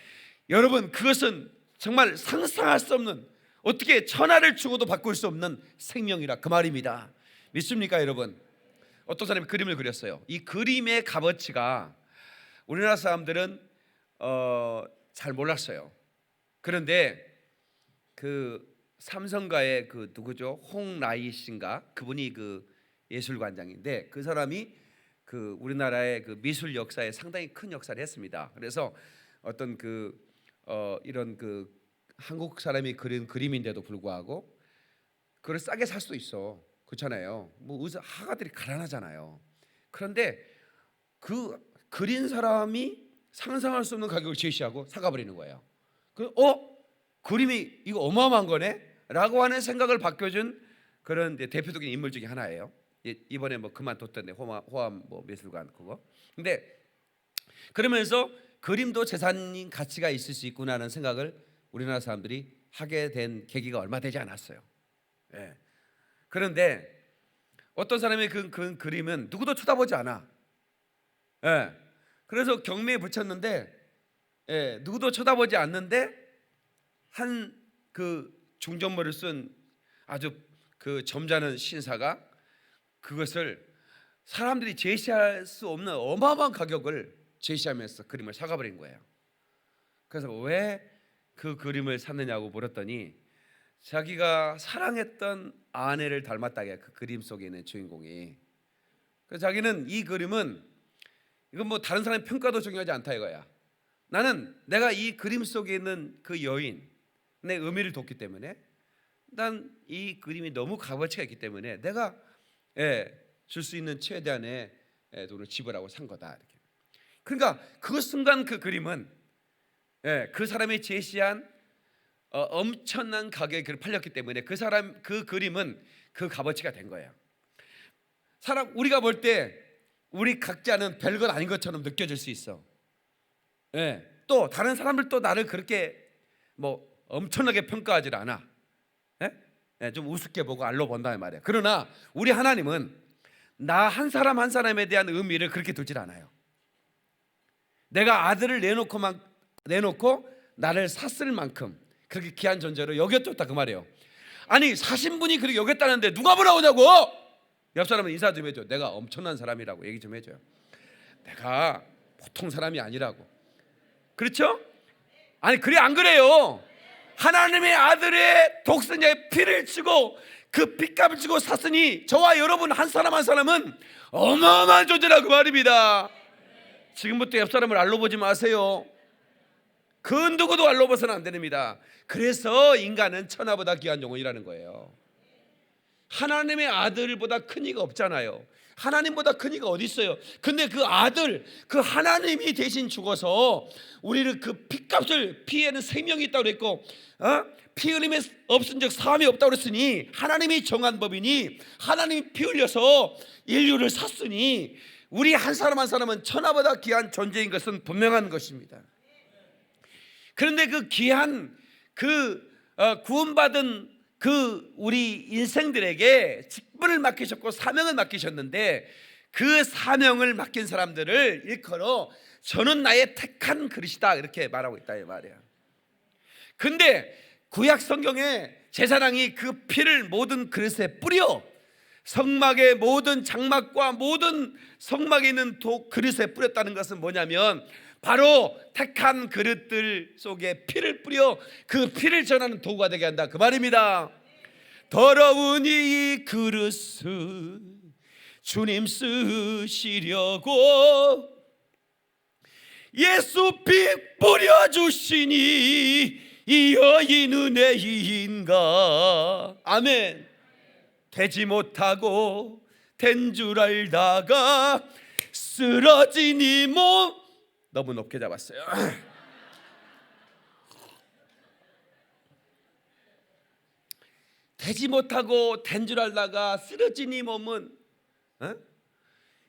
여러분, 그것은 정말 상상할 수 없는, 어떻게 천하를 주고도 바꿀 수 없는 생명이라, 그 말입니다. 믿습니까, 여러분? 어떤 사람이 그림을 그렸어요. 이 그림의 값어치가 우리나라 사람들은 잘 몰랐어요. 그런데 그 삼성가의 그 누구죠? 홍라이 씨인가? 그분이 그 예술관장인데 그 사람이 그 우리나라의 그 미술 역사에 상당히 큰 역사를 했습니다. 그래서 어떤 이런 그 한국 사람이 그린 그림인데도 불구하고 그걸 싸게 살 수도 있어. 그렇잖아요. 뭐 의사 화가들이 가난하잖아요. 그런데 그 그린 사람이 상상할 수 없는 가격을 제시하고 사가버리는 거예요. 그림이 이거 어마어마한 거네. 라고 하는 생각을 바꿔준 그런 대표적인 인물 중에 하나예요. 이번에 뭐 그만뒀던데 호암 뭐 미술관 그거. 근데 그러면서 그림도 재산인 가치가 있을 수 있구나 하는 생각을 우리나라 사람들이 하게 된 계기가 얼마 되지 않았어요. 예. 그런데 어떤 사람의 그 그림은 누구도 쳐다보지 않아. 예. 그래서 경매에 붙였는데 누구도 쳐다보지 않는데 한 그 중전모를 쓴 아주 그 점잖은 신사가 그것을 사람들이 제시할 수 없는 어마어마한 가격을 제시하면서 그림을 사가버린 거예요. 그래서 왜 그 그림을 샀느냐고 물었더니 자기가 사랑했던 아내를 닮았다게, 그 그림 속에 있는 주인공이. 그래서 자기는 이 그림은 이건 뭐 다른 사람의 평가도 중요하지 않다 이거야. 나는 내가 이 그림 속에 있는 그 여인의 의미를 뒀기 때문에, 난 이 그림이 너무 값어치가 있기 때문에 내가 줄 수 있는 최대한의 돈을 지불하고 산 거다 이렇게. 그러니까 그 순간 그 그림은 그 사람이 제시한 엄청난 가격에 팔렸기 때문에 그 그림은 그 값어치가 된 거예요. 우리가 볼 때 우리 각자는 별것 아닌 것처럼 느껴질 수 있어. 또 다른 사람들도 나를 그렇게 뭐 엄청나게 평가하지 않아. 좀 우습게 보고 알로 본다는 말이야. 그러나 우리 하나님은 나 한 사람 한 사람에 대한 의미를 그렇게 두질 않아요. 내가 아들을 내놓고 나를 샀을 만큼 그렇게 귀한 존재로 여겼다 그 말이에요. 아니 사신 분이 그렇게 여겼다는데 누가 보러 오냐고. 옆 사람은 인사 좀 해줘. 내가 엄청난 사람이라고 얘기 좀 해줘요. 내가 보통 사람이 아니라고. 그렇죠? 아니 그래 안 그래요? 하나님의 아들의 독생자의 피를 치고 그 핏값을 치고 샀으니 저와 여러분 한 사람 한 사람은 어마어마한 존재라 그 말입니다. 지금부터 옆 사람을 알로 보지 마세요. 그 누구도 알로 봐서는 안 됩니다. 그래서 인간은 천하보다 귀한 영혼이라는 거예요. 하나님의 아들보다 큰 이가 없잖아요. 하나님보다 큰 이가 어디 있어요? 근데 그 아들, 그 하나님이 대신 죽어서 우리를 그 핏값을, 피에는 생명이 있다고 그랬고 피 흘림에 없은 적 사함이 없다고 그랬으니 하나님이 정한 법이니 하나님이 피 흘려서 인류를 샀으니 우리 한 사람 한 사람은 천하보다 귀한 존재인 것은 분명한 것입니다. 그런데 그 귀한 구원받은 그 우리 인생들에게 직분을 맡기셨고 사명을 맡기셨는데 그 사명을 맡긴 사람들을 일컬어 저는 나의 택한 그릇이다 이렇게 말하고 있다 이 말이야. 근데 구약 성경에 제사장이 그 피를 모든 그릇에 뿌려 성막의 모든 장막과 모든 성막에 있는 그릇에 뿌렸다는 것은 뭐냐면 바로 택한 그릇들 속에 피를 뿌려 그 피를 전하는 도구가 되게 한다 그 말입니다. 더러운 이 그릇을 주님 쓰시려고 예수 피 뿌려주시니 이 여인 은혜인가. 아멘. 되지 못하고 된 줄 알다가 쓰러지니 몸. 너무 높게 잡았어요. 되지 못하고 된 줄 알다가 쓰러지니 몸은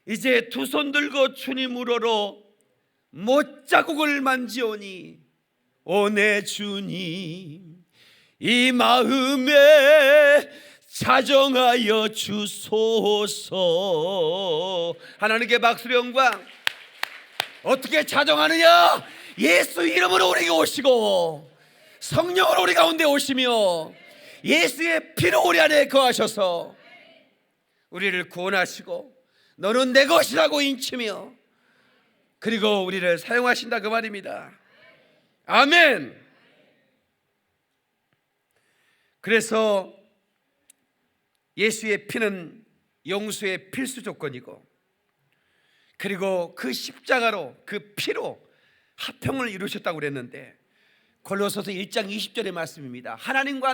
이제 두 손 들고 주님 우러러 못자국을 만지오니 오 내 주님 이 마음에 자정하여 주소서. 하나님께 박수의 영광. 어떻게 자정하느냐? 예수 이름으로 우리에게 오시고 성령으로 우리 가운데 오시며 예수의 피로 우리 안에 거하셔서 우리를 구원하시고 너는 내 것이라고 인치며 그리고 우리를 사용하신다 그 말입니다. 아멘. 그래서 예수의 피는 용서의 필수 조건이고 그리고 그 십자가로 그 피로 화평을 이루셨다고 그랬는데 골로새서 1장 20절의 말씀입니다. 하나님과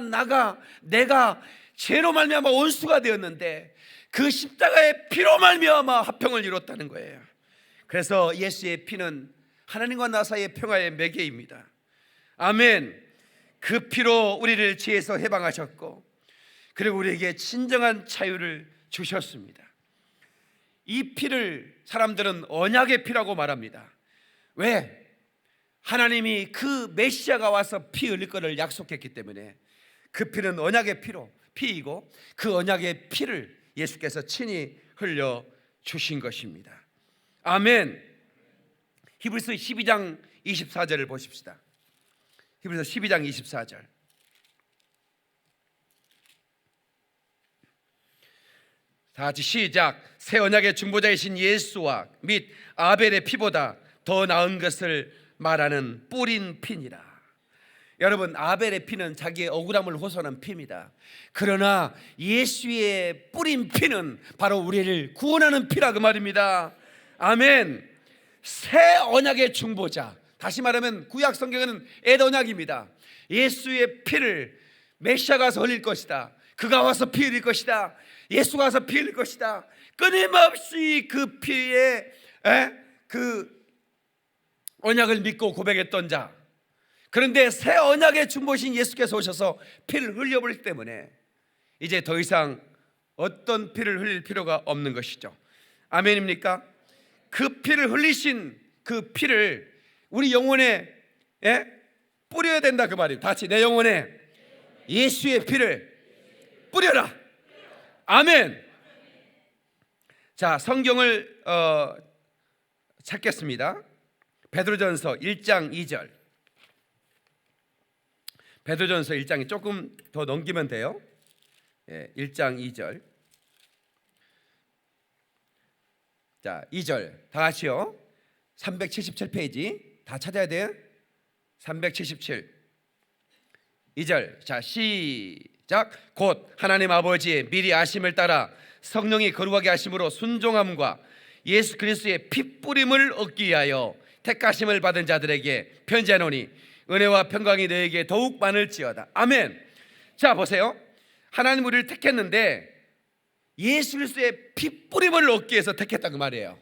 내가 죄로 말미암아 원수가 되었는데 그 십자가의 피로 말미암아 화평을 이뤘다는 거예요. 그래서 예수의 피는 하나님과 나 사이의 평화의 매개입니다. 아멘. 그 피로 우리를 죄에서 해방하셨고, 그리고 우리에게 진정한 자유를 주셨습니다. 이 피를 사람들은 언약의 피라고 말합니다. 왜? 하나님이 그 메시아가 와서 피 흘릴 것을 약속했기 때문에 그 피는 언약의 피이고 그 언약의 피를 예수께서 친히 흘려 주신 것입니다. 아멘. 히브리서 12장 24절을 보십시다. 히브리서 12장 24절. 다 같이 시작. 새 언약의 중보자이신 예수와 및 아벨의 피보다 더 나은 것을 말하는 뿌린 피니라. 여러분, 아벨의 피는 자기의 억울함을 호소하는 피입니다. 그러나 예수의 뿌린 피는 바로 우리를 구원하는 피라 그 말입니다. 아멘. 새 언약의 중보자, 다시 말하면 구약 성경에는 옛 언약입니다. 예수의 피를 메시아가 와서 흘릴 것이다. 그가 와서 피 흘릴 것이다. 예수가 와서 피 흘릴 것이다. 끊임없이 그 피에 그 언약을 믿고 고백했던 자. 그런데 새 언약의 중보신 예수께서 오셔서 피를 흘려버리기 때문에 이제 더 이상 어떤 피를 흘릴 필요가 없는 것이죠. 아멘입니까? 그 피를 흘리신 그 피를 우리 영혼에 뿌려야 된다 그 말이에요. 다 같이 내 영혼에 예수의 피를 뿌려라. 아멘. 자, 성경을 찾겠습니다. 베드로전서 1장 2절. 베드로전서 1장이 조금 더 넘기면 돼요. 1장 2절. 자, 2절 다 같이요. 377페이지 다 찾아야 돼요. 377 2절. 자, 시작. 곧 하나님 아버지의 미리 아심을 따라 성령이 거룩하게 하심으로 순종함과 예수 그리스도의 피 뿌림을 얻기 위하여 택하심을 받은 자들에게 편지하노니 은혜와 평강이 너에게 더욱 많을지어다. 아멘. 자, 보세요. 하나님 우리를 택했는데 예수 그리스도의 피 뿌림을 얻기 위해서 택했다 그 말이에요.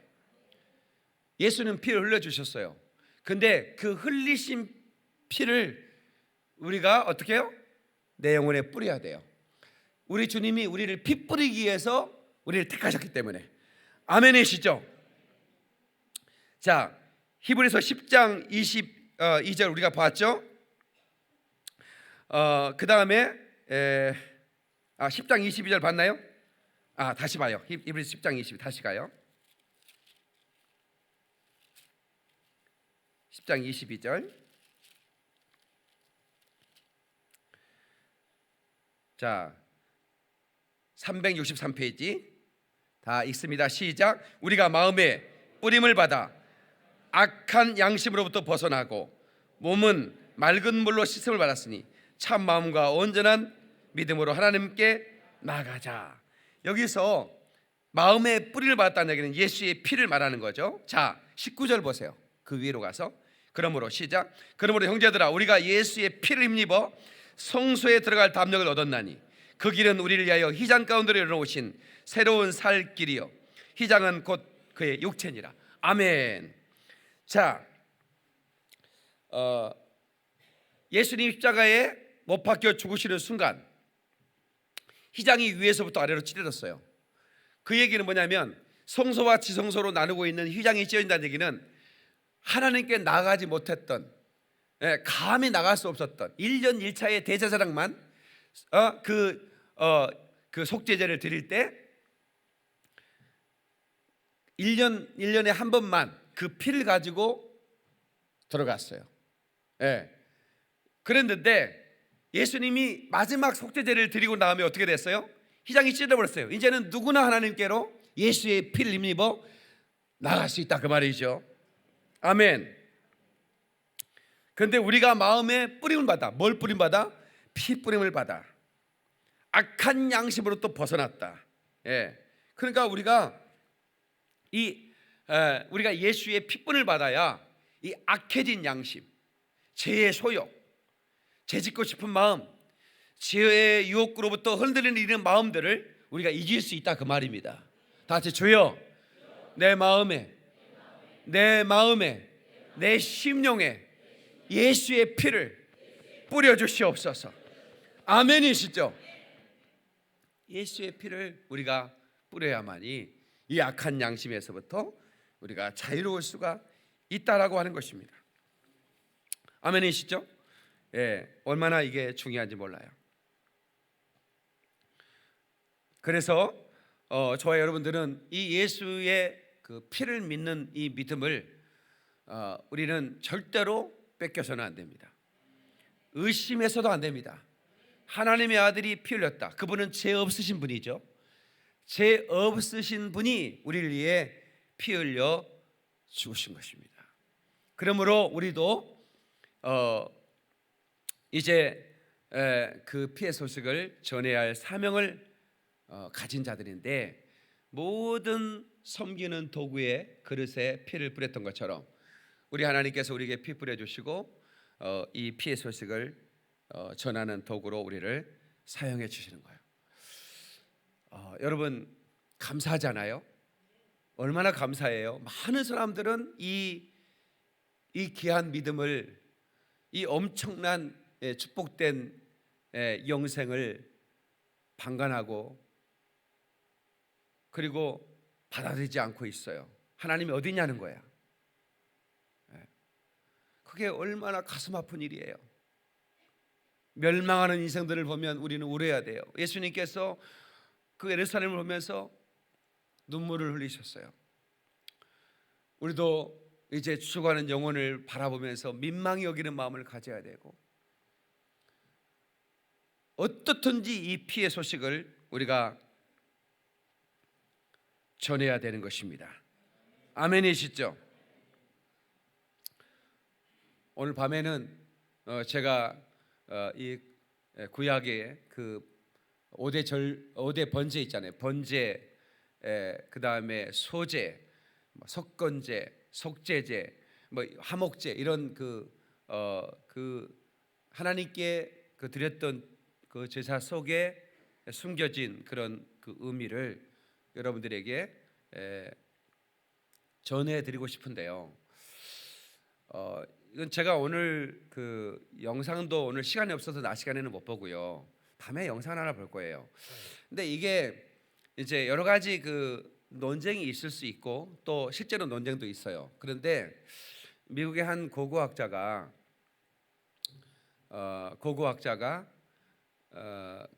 예수는 피를 흘려주셨어요. 근데 그 흘리신 피를 우리가 어떻게 해요? 내 영혼에 뿌려야 돼요. 우리 주님이 우리를 피 뿌리기 위해서 우리를 택하셨기 때문에. 아멘이시죠? 자, 히브리서 10장 22절 우리가 봤죠? 그 다음에 10장 22절 봤나요? 다시 봐요. 히브리서 10장 22 다시 가요. 10장 22절. 자, 363페이지 다 읽습니다. 시작. 우리가 마음에 뿌림을 받아 악한 양심으로부터 벗어나고 몸은 맑은 물로 씻음을 받았으니 참 마음과 온전한 믿음으로 하나님께 나가자. 여기서 마음에 뿌림을 받았다는 얘기는 예수의 피를 말하는 거죠. 자, 19절 보세요. 그 위로 가서 그러므로 시작. 그러므로 형제들아 우리가 예수의 피를 힘입어 성소에 들어갈 담력을 얻었나니 그 길은 우리를 위하여 휘장 가운데로 열어놓으신 새로운 살 길이요 휘장은 곧 그의 육체니라. 아멘. 자, 예수님 십자가에 못 박혀 죽으시는 순간 휘장이 위에서부터 아래로 찢어졌어요. 그 얘기는 뭐냐면 성소와 지성소로 나누고 있는 휘장이 찢어진다는 얘기는 하나님께 나가지 못했던, 감히 나갈 수 없었던 1년 1차의 대제사장만 그 속죄제를 드릴 때 1년에 한 번만 그 피를 가지고 들어갔어요. 그랬는데 예수님이 마지막 속죄제를 드리고 나면 어떻게 됐어요? 휘장이 찢어버렸어요. 이제는 누구나 하나님께로 예수의 피를 힘입어 나갈 수 있다 그 말이죠. 아멘. 그런데 우리가 마음에 뿌림을 받아. 뭘 뿌림 받아? 피 뿌림을 받아. 악한 양심으로부터 벗어났다. 그러니까 우리가 우리가 예수의 피 뿌림을 받아야 이 악해진 양심, 죄의 소욕, 죄짓고 싶은 마음, 죄의 유혹으로부터 흔들리는 이런 마음들을 우리가 이길 수 있다 그 말입니다. 다 같이 주여 내 마음에 내 심령에 예수의 피를 뿌려 주시옵소서. 아멘이시죠? 예수의 피를 우리가 뿌려야만이 이 악한 양심에서부터 우리가 자유로울 수가 있다라고 하는 것입니다. 아멘이시죠? 예, 얼마나 이게 중요한지 몰라요. 그래서 저와 여러분들은 이 예수의 그 피를 믿는 이 믿음을 우리는 절대로 뺏겨서는 안 됩니다. 의심해서도 안 됩니다. 하나님의 아들이 피 흘렸다. 그분은 죄 없으신 분이죠. 죄 없으신 분이 우리를 위해 피 흘려 죽으신 것입니다. 그러므로 우리도 이제 그 피의 소식을 전해야 할 사명을 가진 자들인데, 모든 섬기는 도구에 그릇에 피를 뿌렸던 것처럼 우리 하나님께서 우리에게 피 뿌려주시고 이 피의 소식을 전하는 도구로 우리를 사용해 주시는 거예요. 여러분 감사하잖아요. 얼마나 감사해요. 많은 사람들은 이 귀한 믿음을, 이 엄청난 축복된 영생을 방관하고 그리고 받아들이지 않고 있어요. 하나님이 어디냐는 거야. 그게 얼마나 가슴 아픈 일이에요. 멸망하는 인생들을 보면 우리는 울어야 돼요. 예수님께서 그 예루살렘을 보면서 눈물을 흘리셨어요. 우리도 이제 죽어가는 영혼을 바라보면서 민망히 여기는 마음을 가져야 되고, 어떻든지 이 피의 소식을 우리가 전해야 되는 것입니다. 아멘이시죠? 오늘 밤에는 제가 이 구약의 그 5대 번제 있잖아요. 번제, 그 다음에 소제, 석건제, 속제제, 화목제, 이런 그 하나님께 그 드렸던 그 제사 속에 숨겨진 그런 그 의미를 여러분들에게 전해드리고 싶은데요. 이건 제가 오늘 그 영상도 오늘 시간이 없어서 낮 시간에는 못 보고요. 밤에 영상 하나 볼 거예요. 근데 이게 이제 여러 가지 그 논쟁이 있을 수 있고 또 실제로 논쟁도 있어요. 그런데 미국의 한 고고학자가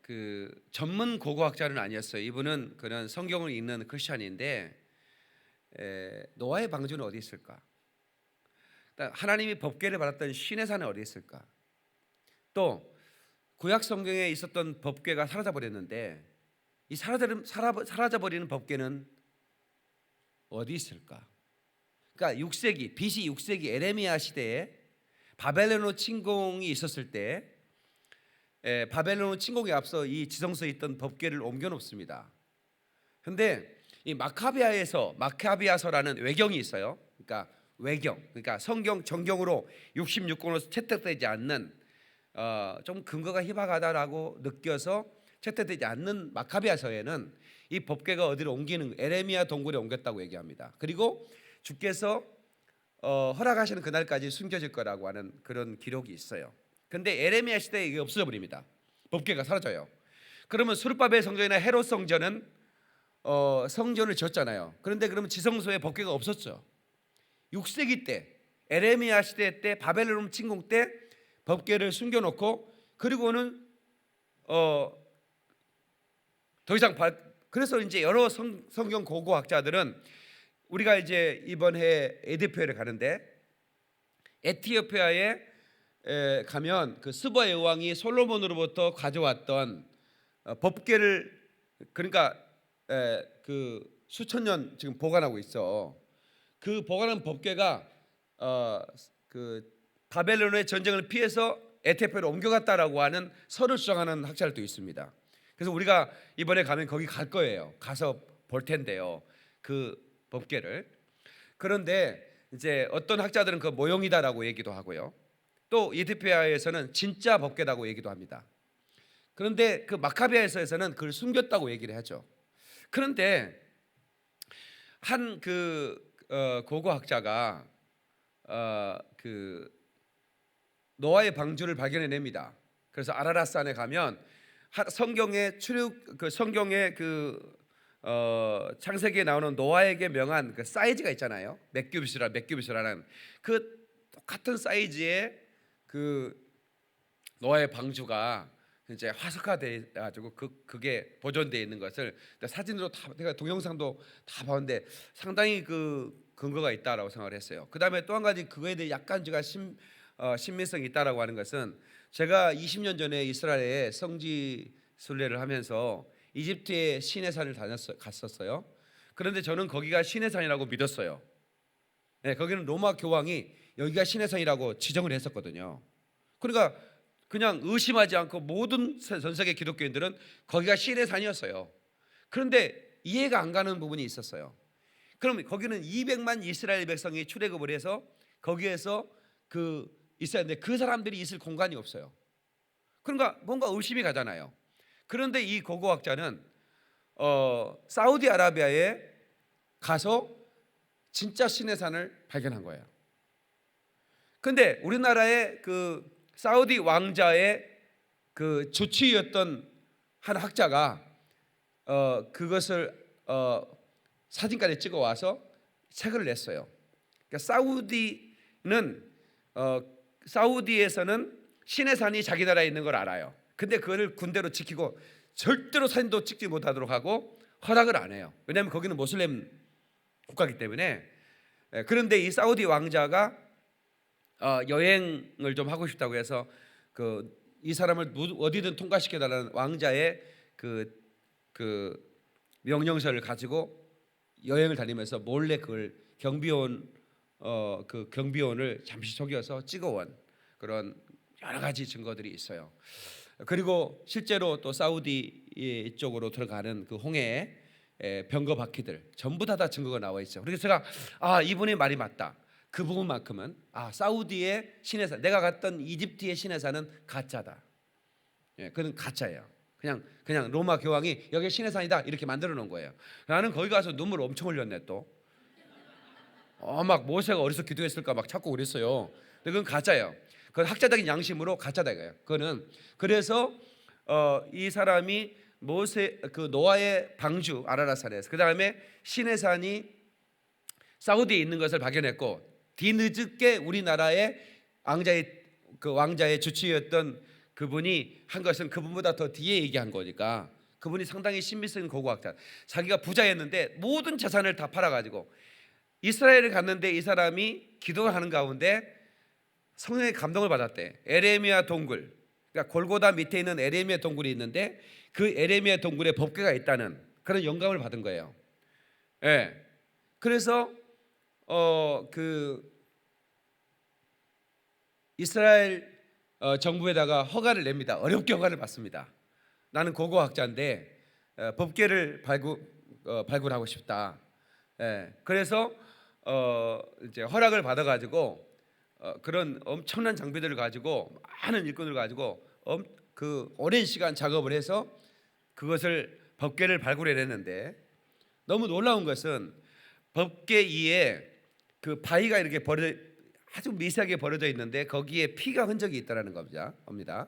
그 전문 고고학자는 아니었어요. 이분은 그런 성경을 읽는 크리스천인데 노아의 방주는 어디 있을까? 하나님이 법궤를 받았던 시내산은 어디 있을까? 또 구약 성경에 있었던 법궤가 사라져 버렸는데 이 사라져 버리는 법궤는 어디 있을까? 그러니까 6세기 BC 6세기 에레미야 시대에 바벨론 침공이 있었을 때 바벨론 침공에 앞서 이 지성소에 있던 법궤를 옮겨 놓습니다. 그런데 이 마카비아서라는 외경이 있어요. 그러니까 그러니까 성경 정경으로 66권으로 채택되지 않는 좀 근거가 희박하다라고 느껴서 채택되지 않는 마카비아서에는 이 법궤가 어디로 옮기는, 에레미야 동굴에 옮겼다고 얘기합니다. 그리고 주께서 허락하시는 그날까지 숨겨질 거라고 하는 그런 기록이 있어요. 그런데 에레미야 시대에 이게 없어져 버립니다. 법궤가 사라져요. 그러면 수르바벨 성전이나 헤롯 성전은 성전을 지었잖아요. 그런데 그러면 지성소에 법궤가 없었죠. 6세기 때 에레미야 시대 때 바벨론 침공 때 법궤를 숨겨놓고 그리고는 더 이상 그래서 이제 여러 성경 고고학자들은 우리가 이제 이번 해 에티오피아를 가는데 에티오피아에 가면 그 스바의 왕이 솔로몬으로부터 가져왔던 법궤를, 그러니까 그 수천 년 지금 보관하고 있어. 그 보관한 법궤가 그 바벨론의 전쟁을 피해서 에티오피아로 옮겨갔다라고 하는 설을 주장하는 학자들도 있습니다. 그래서 우리가 이번에 가면 거기 갈 거예요. 가서 볼 텐데요. 그 법궤를. 그런데 이제 어떤 학자들은 그 모형이다라고 얘기도 하고요. 또 에티오피아에서는 진짜 법궤라고 얘기도 합니다. 그런데 그 마카비아에서는 그걸 숨겼다고 얘기를 하죠. 그런데 한 그 고고학자가 그 노아의 방주를 발견해냅니다. 그래서 아라랏산에 가면 성경의 성경의 창세기에 나오는 노아에게 명한 그 사이즈가 있잖아요. 맥규빗이라는 그 똑같은 사이즈의 그 노아의 방주가 이제 화석화돼 가지고 그게 보존되어 있는 것을 사진으로 제가 동영상도 다 봤는데 상당히 그 근거가 있다라고 생각을 했어요. 그다음에 또 한 가지 그거에 대해 약간 제가 신빙성이 있다라고 하는 것은 제가 20년 전에 이스라엘에 성지 순례를 하면서 이집트의 시내산을 갔었어요. 그런데 저는 거기가 시내산이라고 믿었어요. 네, 거기는 로마 교황이 여기가 시내산이라고 지정을 했었거든요. 그러니까 그냥 의심하지 않고 모든 전 세계 기독교인들은 거기가 시내산이었어요. 그런데 이해가 안 가는 부분이 있었어요. 그럼 거기는 200만 이스라엘 백성이 출애굽을 해서 거기에서 있어야 하는데 그 사람들이 있을 공간이 없어요. 그러니까 뭔가 의심이 가잖아요. 그런데 이 고고학자는 사우디아라비아에 가서 진짜 시내산을 발견한 거예요. 근데 우리나라의 그 사우디 왕자의 그 조치였던 한 학자가 그것을 사진까지 찍어 와서 책을 냈어요. 그러니까 사우디에서는 시내산이 자기 나라에 있는 걸 알아요. 근데 그걸 군대로 지키고 절대로 사진도 찍지 못하도록 하고 허락을 안 해요. 왜냐하면 거기는 모슬렘 국가이기 때문에. 그런데 이 사우디 왕자가 여행을 좀 하고 싶다고 해서 이 사람을 어디든 통과시켜달라는 왕자의 그 명령서를 가지고 여행을 다니면서 몰래 그걸 경비원을 잠시 속여서 찍어온 그런 여러 가지 증거들이 있어요. 그리고 실제로 또 사우디 쪽으로 들어가는 그 홍해의 병거 바퀴들 전부 다 증거가 나와 있어요. 그래서 제가 이분의 말이 맞다. 그 부분만큼은 사우디의 시내산, 내가 갔던 이집트의 시내산은 가짜다. 그건 가짜예요. 그냥 로마 교황이 여기 시내산이다 이렇게 만들어 놓은 거예요. 나는 거기 가서 눈물 엄청 흘렸네 또. 막 모세가 어디서 기도했을까 막 찾고 그랬어요. 근데 그건 가짜예요. 그건 학자적인 양심으로 가짜다 이거예요. 그거는 그래서 이 사람이 노아의 방주 아라랏산에서 그 다음에 시내산이 사우디에 있는 것을 발견했고 뒤늦게 우리나라의 왕자의 주치였던 그분이 한 것은 그분보다 더 뒤에 얘기한 거니까 그분이 상당히 신빙성 고고학자. 자기가 부자였는데 모든 재산을 다 팔아가지고 이스라엘을 갔는데 이 사람이 기도를 하는 가운데 성령의 감동을 받았대. 에레미야 동굴, 그러니까 골고다 밑에 있는 에레미야 동굴이 있는데 그 에레미야 동굴에 법궤가 있다는 그런 영감을 받은 거예요. 그래서 이스라엘 정부에다가 허가를 냅니다. 어렵게 허가를 받습니다. 나는 고고학자인데 법궤를 발굴하고 싶다. 그래서 이제 허락을 받아가지고 그런 엄청난 장비들을 가지고 많은 일꾼을 가지고 그 오랜 시간 작업을 해서 그것을 법궤를 발굴해냈는데 너무 놀라운 것은 법궤 위에 그 바위가 이렇게 아주 미세하게 벌어져 있는데 거기에 피가 흔적이 있다라는 겁니다.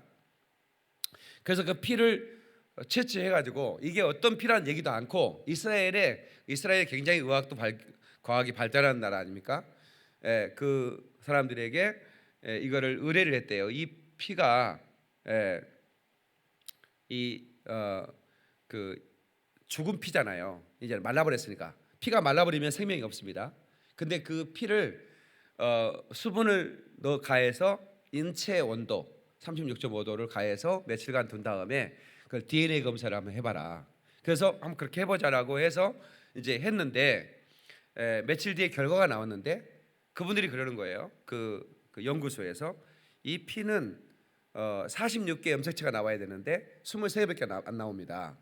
그래서 그 피를 채취해가지고 이게 어떤 피라는 얘기도 않고 이스라엘이 굉장히 과학이 발달한 나라 아닙니까? 그 사람들에게 이거를 의뢰를 했대요. 이 피가 그 죽은 피잖아요. 이제 말라버렸으니까 피가 말라버리면 생명이 없습니다. 근데 그 피를 수분을 가해서 인체 온도 36.5도를 가해서 며칠간 둔 다음에 그걸 DNA 검사를 한번 해봐라. 그래서 한번 그렇게 해보자라고 해서 이제 했는데 며칠 뒤에 결과가 나왔는데 그분들이 그러는 거예요. 그 연구소에서 이 피는 46개 염색체가 나와야 되는데 23개밖에 안 나옵니다.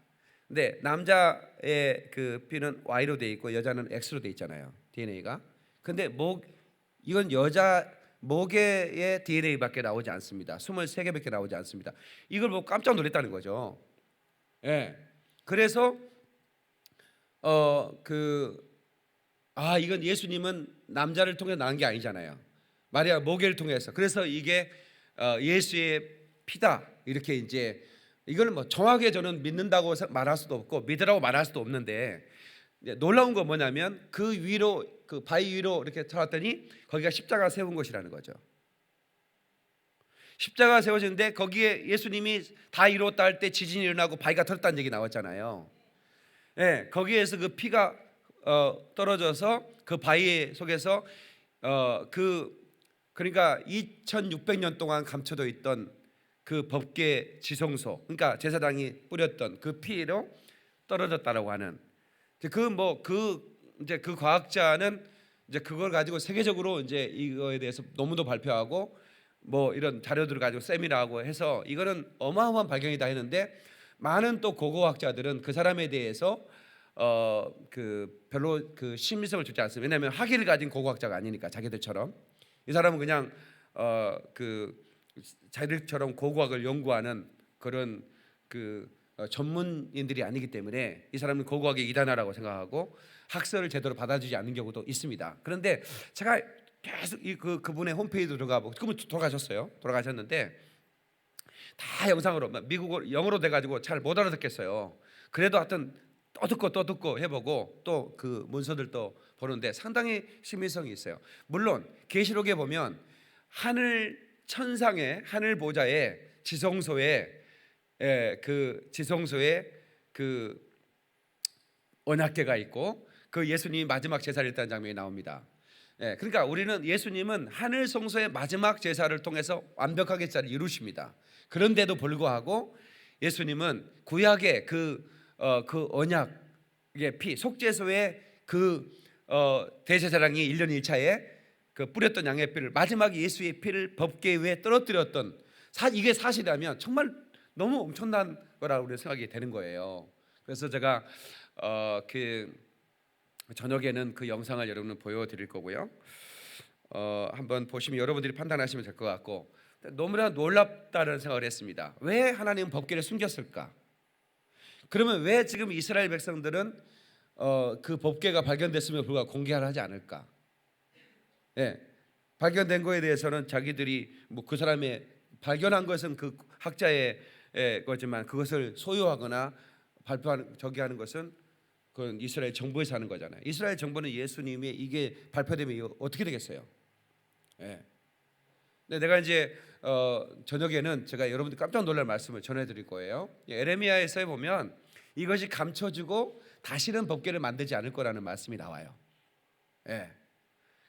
근데 남자의 그 피는 Y로 돼 있고 여자는 X로 돼 있잖아요. DNA가. 근데 이건 여자 모계의 DNA밖에 나오지 않습니다. 23개밖에 나오지 않습니다. 이걸 보고 깜짝 놀랐다는 거죠. 그래서 이건 예수님은 남자를 통해 낳은 게 아니잖아요. 마리아 모계를 통해서. 그래서 이게 예수의 피다 이렇게 이제 이걸 뭐 정확하게 저는 믿는다고 말할 수도 없고 믿으라고 말할 수도 없는데 놀라운 건 뭐냐면 그 위로 그 바위 위로 이렇게 들어왔더니 거기가 십자가 세운 곳이라는 거죠. 십자가 세워졌는데 거기에 예수님이 다 이루었다 할 때 지진이 일어나고 바위가 터졌다는 얘기 나왔잖아요. 예, 거기에서 그 피가 떨어져서 그 바위 속에서 그러니까 2600년 동안 감춰져 있던 그 법궤 지성소, 그러니까 제사장이 뿌렸던 그 피로 떨어졌다라고 하는 이제 그 과학자는 이제 그걸 가지고 세계적으로 이제 이거에 대해서 논문도 발표하고 뭐 이런 자료들을 가지고 세미나하고 해서 이거는 어마어마한 발견이다 했는데 많은 또 고고학자들은 그 사람에 대해서 별로 그 신빙성을 주지 않습니다. 왜냐하면 학위를 가진 고고학자가 아니니까 자기들처럼 이 사람은 그냥 자기들처럼 고고학을 연구하는 그런 전문인들이 아니기 때문에 이 사람은 고고학의 이단화라고 생각하고 학설을 제대로 받아주지 않는 경우도 있습니다. 그런데 제가 계속 그분의 홈페이지에 들어가보고 그분 돌아가셨는데 다 영상으로 미국어 영어로 돼가지고 잘 못 알아듣겠어요. 그래도 하여튼 또 듣고 해보고 또 그 문서들도 보는데 상당히 신빙성이 있어요. 물론 계시록에 보면 하늘 천상의 하늘 보좌의 지성소에 그 언약궤가 있고 그 예수님이 마지막 제사를 했다는 장면이 나옵니다. 그러니까 우리는 예수님은 하늘 성소의 마지막 제사를 통해서 완벽하게 제사를 이루십니다. 그런데도 불구하고 예수님은 구약의 그 언약의 피 속죄소의 대제사장이 1년 1차에 그 뿌렸던 양의 피를 마지막 예수의 피를 법궤 위에 떨어뜨렸던 이게 사실이라면 정말 너무 엄청난 거라고 우리 생각이 되는 거예요. 그래서 제가 저녁에는 그 영상을 여러분 보여드릴 거고요. 한번 보시면 여러분들이 판단하시면 될 것 같고 너무나 놀랍다는 생각을 했습니다. 왜 하나님은 법궤를 숨겼을까? 그러면 왜 지금 이스라엘 백성들은 그 법궤가 발견됐음에도 불구하고 공개를 하지 않을까? 발견된 거에 대해서는 자기들이 뭐 그 사람의 발견한 것은 그 학자의 거지만 그것을 소유하거나 발표하는 하는 것은 그 이스라엘 정부에서 하는 거잖아요. 이스라엘 정부는 예수님이 이게 발표되면 어떻게 되겠어요? 근데 내가 이제 저녁에는 제가 여러분들 깜짝 놀랄 말씀을 전해드릴 거예요. 에레미야에서 보면 이것이 감춰지고 다시는 법궤를 만들지 않을 거라는 말씀이 나와요.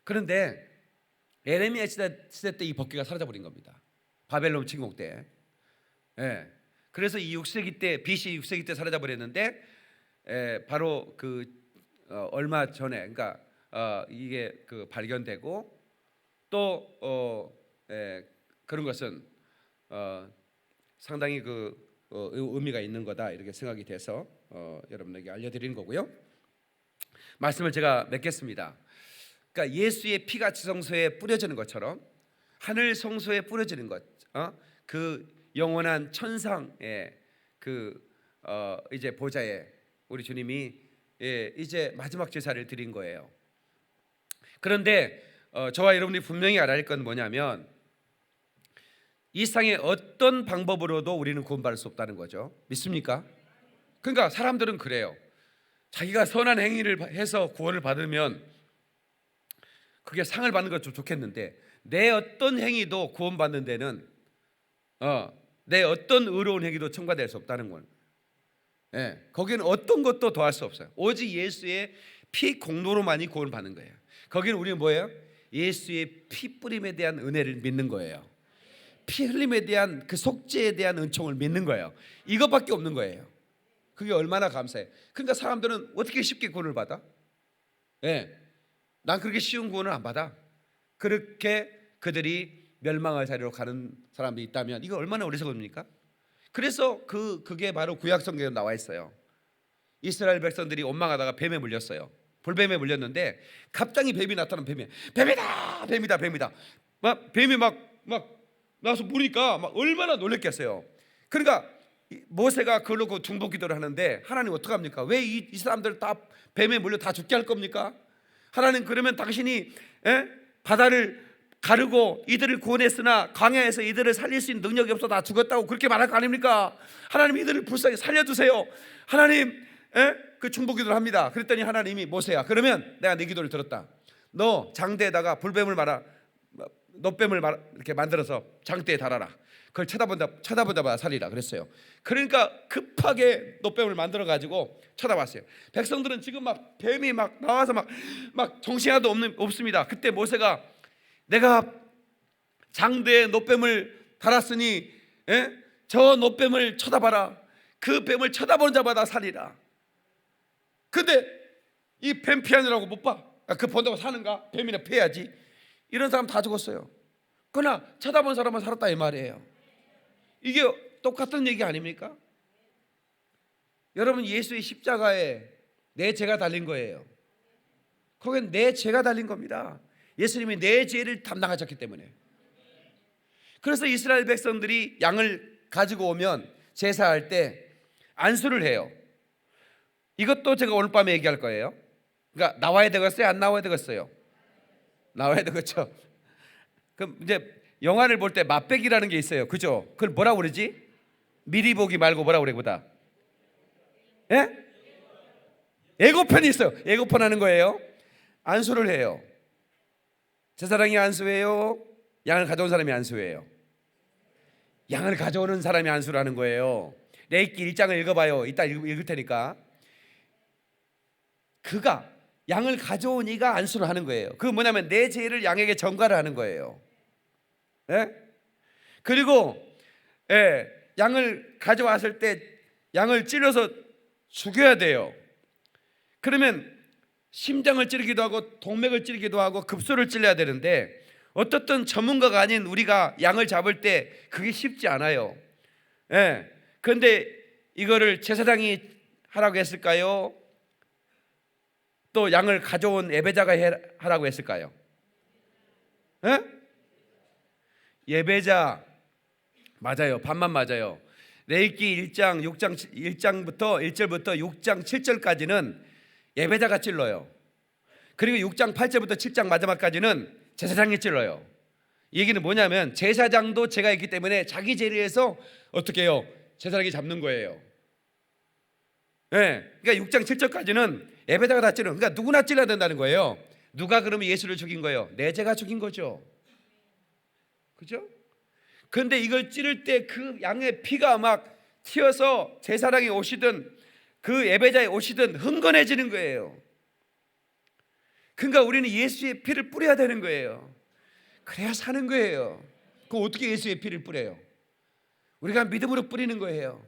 그런데 에레미야 시대 때 이 법궤가 사라져버린 겁니다. 바벨론 침공 때. 그래서 이 6세기 때 BC 6세기 때 사라져버렸는데 바로 얼마 전에 그러니까 이게 발견되고 또 그런 것은 상당히 의미가 있는 거다 이렇게 생각이 돼서 여러분에게 알려드리는 거고요. 말씀을 제가 맺겠습니다. 그러니까 예수의 피가 지성소에 뿌려지는 것처럼 하늘 성소에 뿌려지는 것, 그 영원한 천상의 이제 보좌에 우리 주님이 이제 마지막 제사를 드린 거예요. 그런데 저와 여러분이 분명히 알아야 할 건 뭐냐면 이 세상의 어떤 방법으로도 우리는 구원받을 수 없다는 거죠. 믿습니까? 그러니까 사람들은 그래요. 자기가 선한 행위를 해서 구원을 받으면 그게 상을 받는 것 좀 좋겠는데 내 어떤 행위도 구원받는 데는 내 어떤 의로운 행위도 첨가될 수 없다는 건 거기는 어떤 것도 더할 수 없어요. 오직 예수의 피 공로로만이 구원을 받는 거예요. 거기는 우리는 뭐예요? 예수의 피 뿌림에 대한 은혜를 믿는 거예요. 피 흘림에 대한 그 속죄에 대한 은총을 믿는 거예요. 이것밖에 없는 거예요. 그게 얼마나 감사해요. 그러니까 사람들은 어떻게 쉽게 구원을 받아? 난 그렇게 쉬운 구원을 안 받아. 그렇게 그들이 멸망할 자리로 가는 사람들이 있다면 이거 얼마나 어리석습니까? 그래서 그게 바로 구약 성경에 나와 있어요. 이스라엘 백성들이 원망하다가 뱀에 물렸어요. 불뱀에 물렸는데 갑자기 뱀이 나타나면 뱀이다. 뱀이 막 나와서 물으니까 막 얼마나 놀랬겠어요. 그러니까 모세가 그걸 놓고 중보기도를 하는데 하나님 어떡합니까? 왜 이 사람들 다 뱀에 물려 다 죽게 할 겁니까? 하나님 그러면 당신이 바다를 가르고 이들을 구원했으나 광야에서 이들을 살릴 수 있는 능력이 없어 다 죽었다고 그렇게 말할 거 아닙니까? 하나님 이들을 불쌍히 살려주세요. 하나님 그 중보기도를 합니다. 그랬더니 하나님이 모세야, 그러면 내가 네 기도를 들었다. 너 장대에다가 불뱀을 말아, 놋뱀을 이렇게 만들어서 장대에 달아라. 그걸 쳐다보자마자 살리라 그랬어요. 그러니까 급하게 놋뱀을 만들어 가지고 쳐다봤어요. 백성들은 지금 막 뱀이 막 나와서 막 정신이 하나도 없습니다. 그때 모세가 내가 장대에 놋뱀을 달았으니 저 놋뱀을 쳐다봐라. 그 뱀을 쳐다보는 자마다 살리라. 근데 이 뱀 피하느라고 못 봐. 그 본다고 사는가? 뱀이나 피해야지. 이런 사람 다 죽었어요. 그러나 쳐다본 사람은 살았다 이 말이에요. 이게 똑같은 얘기 아닙니까? 여러분, 예수의 십자가에 내 죄가 달린 거예요. 거긴 내 죄가 달린 겁니다. 예수님이 내 죄를 담당하셨기 때문에. 그래서 이스라엘 백성들이 양을 가지고 오면 제사할 때 안수를 해요. 이것도 제가 오늘 밤에 얘기할 거예요. 그러니까 나와야 되겠어요? 안 나와야 되겠어요? 나와야 되겠죠. 그럼 이제 영화를 볼 때 맛배기라는 게 있어요. 그죠? 그걸 뭐라고 그러지? 미리 보기 말고 뭐라고 그래 보다? 예? 예고편이 있어요. 예고편 하는 거예요. 안수를 해요. 제사장이 안수해요? 양을 가져온 사람이 안수해요? 양을 가져오는 사람이 안수를 하는 거예요. 레위기 1장을 읽어봐요. 이따 읽을 테니까. 그가 양을 가져온 이가 안수를 하는 거예요. 그 뭐냐면 내 죄를 양에게 전가를 하는 거예요. 예? 그리고 양을 가져왔을 때 양을 찔러서 죽여야 돼요. 그러면 심장을 찌르기도 하고 동맥을 찌르기도 하고 급소를 찔러야 되는데 어떻든 전문가가 아닌 우리가 양을 잡을 때 그게 쉽지 않아요. 그런데 이거를 제사장이 하라고 했을까요? 또 양을 가져온 예배자가 하라고 했을까요? 예배자 맞아요. 반만 맞아요. 레위기 1장부터 1절부터 6장 7절까지는 예배자가 찔러요. 그리고 6장 8절부터 7장 마지막까지는 제사장이 찔러요. 이 얘기는 뭐냐면 제사장도 죄가 있기 때문에 자기 죄를 해서 어떻게 해요? 제사장이 잡는 거예요. 그러니까 6장 7절까지는 예배자가 다 찔러. 그러니까 누구나 찔러야 된다는 거예요. 누가 그러면 예수를 죽인 거예요? 내 죄가 죽인 거죠. 그죠? 그런데 이걸 찌를 때 그 양의 피가 막 튀어서 제사장이 오시든 그 예배자에 오시든 흥건해지는 거예요. 그러니까 우리는 예수의 피를 뿌려야 되는 거예요. 그래야 사는 거예요. 그럼 어떻게 예수의 피를 뿌려요? 우리가 믿음으로 뿌리는 거예요.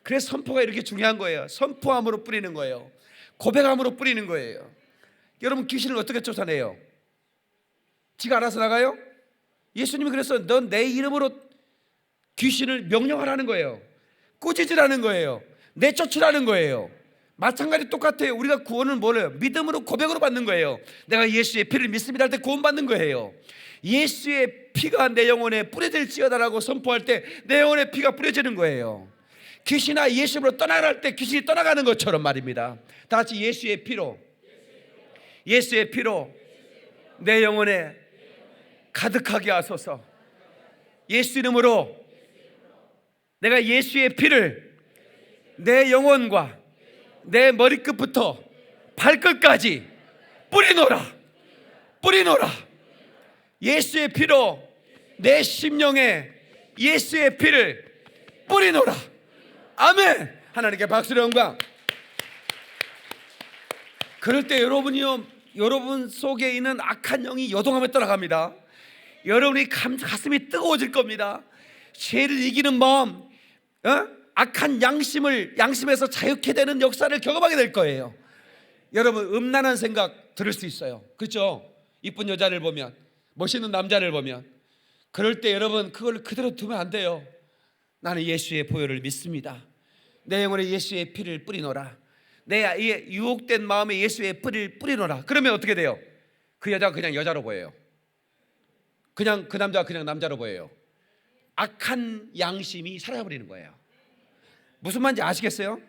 그래서 선포가 이렇게 중요한 거예요. 선포함으로 뿌리는 거예요. 고백함으로 뿌리는 거예요. 여러분, 귀신을 어떻게 쫓아내요? 지가 알아서 나가요? 예수님이 그래서 넌 내 이름으로 귀신을 명령하라는 거예요. 꾸짖으라는 거예요. 내쫓으라는 거예요. 마찬가지 똑같아요. 우리가 구원은 뭐예요? 믿음으로 고백으로 받는 거예요. 내가 예수의 피를 믿습니다 할 때 구원받는 거예요. 예수의 피가 내 영혼에 뿌려질지어다라고 선포할 때 내 영혼에 피가 뿌려지는 거예요. 귀신아 예수로 떠나라 할 때 귀신이 떠나가는 것처럼 말입니다. 다 같이 예수의 피로 내 영혼에 가득하게 하소서. 예수 이름으로 내가 예수의 피를 내 영혼과 내 머리끝부터 발끝까지 뿌리노라. 예수의 피로 내 심령에 예수의 피를 뿌리노라. 아멘. 하나님께 박수를 영광. 그럴 때 여러분 속에 있는 악한 영이 요동하며 떠나갑니다. 여러분이 가슴이 뜨거워질 겁니다. 죄를 이기는 마음, 악한 양심에서 자유케 되는 역사를 경험하게 될 거예요. 여러분, 음란한 생각 들을 수 있어요. 그렇죠? 이쁜 여자를 보면, 멋있는 남자를 보면, 그럴 때 여러분 그걸 그대로 두면 안 돼요. 나는 예수의 보혈을 믿습니다. 내 영혼에 예수의 피를 뿌리노라. 내 유혹된 마음에 예수의 피를 뿌리노라. 그러면 어떻게 돼요? 그 여자가 그냥 여자로 보여요. 그냥 그 남자가 그냥 남자로 보여요. 악한 양심이 사라져버리는 거예요. 무슨 말인지 아시겠어요?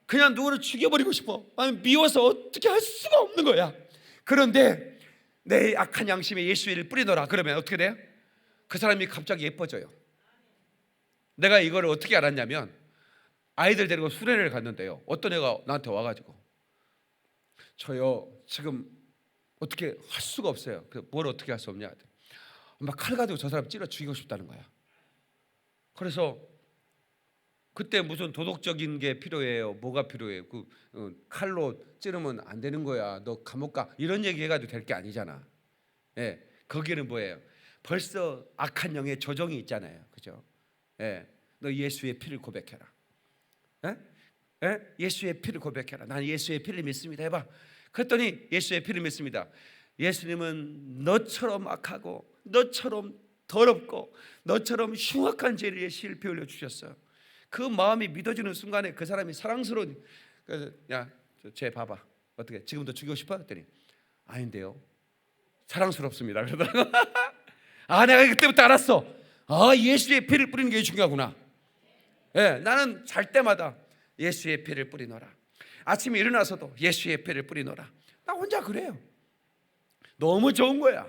그냥 누구를 죽여버리고 싶어. 아니, 미워서 어떻게 할 수가 없는 거야. 그런데 내 악한 양심에 예수의 피를 뿌리노라. 그러면 어떻게 돼요? 그 사람이 갑자기 예뻐져요. 내가 이걸 어떻게 알았냐면 아이들 데리고 수련회를 갔는데요, 어떤 애가 나한테 와가지고 저요 지금 어떻게 할 수가 없어요. 뭘 어떻게 할 수 없냐, 막 칼 가지고 저 사람 찔러 죽이고 싶다는 거야. 그래서 그때 무슨 도덕적인 게 필요해요, 뭐가 필요해요, 칼로 찌르면 안 되는 거야, 너 감옥 가, 이런 얘기 해가지고 될 게 아니잖아. 예, 거기는 뭐예요? 벌써 악한 영의 조정이 있잖아요, 그죠? 예, 너 예수의 피를 고백해라. 예? 예? 예수의 피를 고백해라. 난 예수의 피를 믿습니다. 해봐. 그랬더니 예수의 피를 믿습니다. 예수님은 너처럼 악하고 너처럼 더럽고 너처럼 흉악한 죄를 피 흘려 주셨어요. 그 마음이 믿어지는 순간에 그 사람이 사랑스러운, 그래서 야, 쟤 봐봐, 어떻게 지금도 죽이고 싶어? 했더니 아닌데요, 사랑스럽습니다. 그러더라고. 아, 내가 그때부터 알았어. 아, 예수의 피를 뿌리는 게 중요하구나. 예, 나는 잘 때마다 예수의 피를 뿌리노라. 아침에 일어나서도 예수의 피를 뿌리노라. 나 혼자 그래요. 너무 좋은 거야.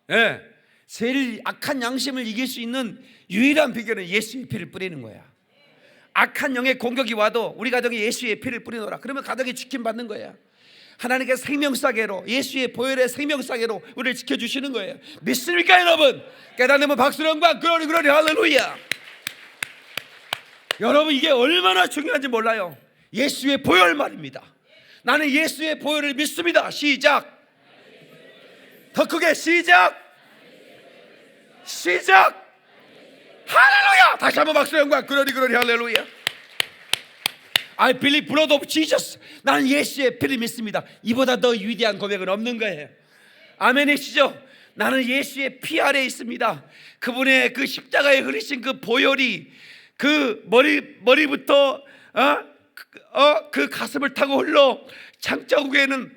예, 제일 악한 양심을 이길 수 있는 유일한 비결은 예수의 피를 뿌리는 거야. 악한 영의 공격이 와도 우리 가정에 예수의 피를 뿌리노라. 그러면 가정이 지킴받는 거야. 하나님께 생명사계로, 예수의 보혈의 생명사계로 우리를 지켜주시는 거예요. 믿습니까 여러분? 깨닫는 박수로 영광, 글로리 글로리 할렐루야. 여러분, 이게 얼마나 중요한지 몰라요. 예수의 보혈 말입니다. 나는 예수의 보혈을 믿습니다. 시작. 더 크게 시작. 시작. 할렐루야. 다시 한번 박수로 영광, 글로리 글로리 할렐루야. I believe blood of Jesus. 나는 예수의 피를 믿습니다. 이보다 더 위대한 고백은 없는 거예요. 아멘이시죠? 나는 예수의 피 아래에 있습니다. 그분의 그 십자가에 흐르신 그 보혈이 그 머리부터 그 가슴을 타고 흘러 장자국에는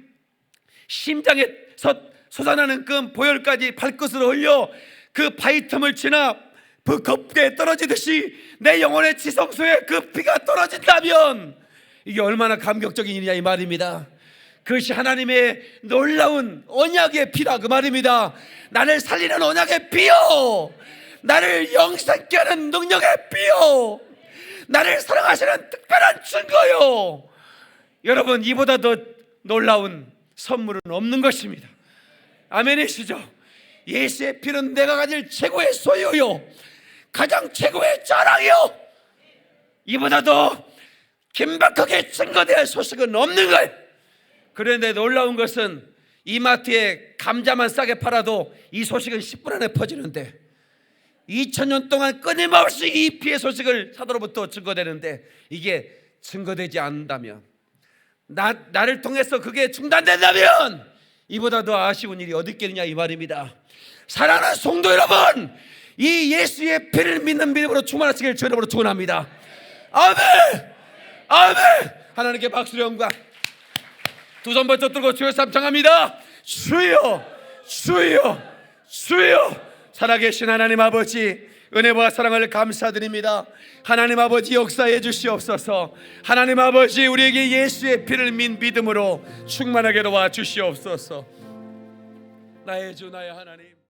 심장에서 솟아나는 그 보혈까지 발끝으로 흘려 그 바위 틈을 지나 그 급게 떨어지듯이 내 영혼의 지성소에 그 피가 떨어진다면 이게 얼마나 감격적인 일이냐 이 말입니다. 그것이 하나님의 놀라운 언약의 피라 그 말입니다. 나를 살리는 언약의 피요, 나를 영생케 하는 능력의 피요, 나를 사랑하시는 특별한 증거요. 여러분, 이보다 더 놀라운 선물은 없는 것입니다. 아멘이시죠? 예수의 피는 내가 가질 최고의 소유요, 가장 최고의 자랑이요. 이보다 더 긴박하게 증거될 소식은 없는 거예요. 그런데 놀라운 것은 이마트에 감자만 싸게 팔아도 이 소식은 10분 안에 퍼지는데 2000년 동안 끊임없이 이 피의 소식을 사도로부터 증거되는데 이게 증거되지 않는다면, 나를 통해서 그게 중단된다면 이보다 더 아쉬운 일이 어디 있겠느냐 이 말입니다. 사랑하는 성도 여러분, 이 예수의 피를 믿는 믿음으로 충만하시길 주 이름으로 축원합니다. 아멘. 아멘. 하나님께 박수로 영광. 두 손 번쩍 들고 주여 삼창합니다. 주여 주여 주여. 살아계신 하나님 아버지, 은혜와 사랑을 감사드립니다. 하나님 아버지, 역사해 주시옵소서. 하나님 아버지, 우리에게 예수의 피를 믿음으로 충만하게 도와 주시옵소서. 나의 주 나의 하나님.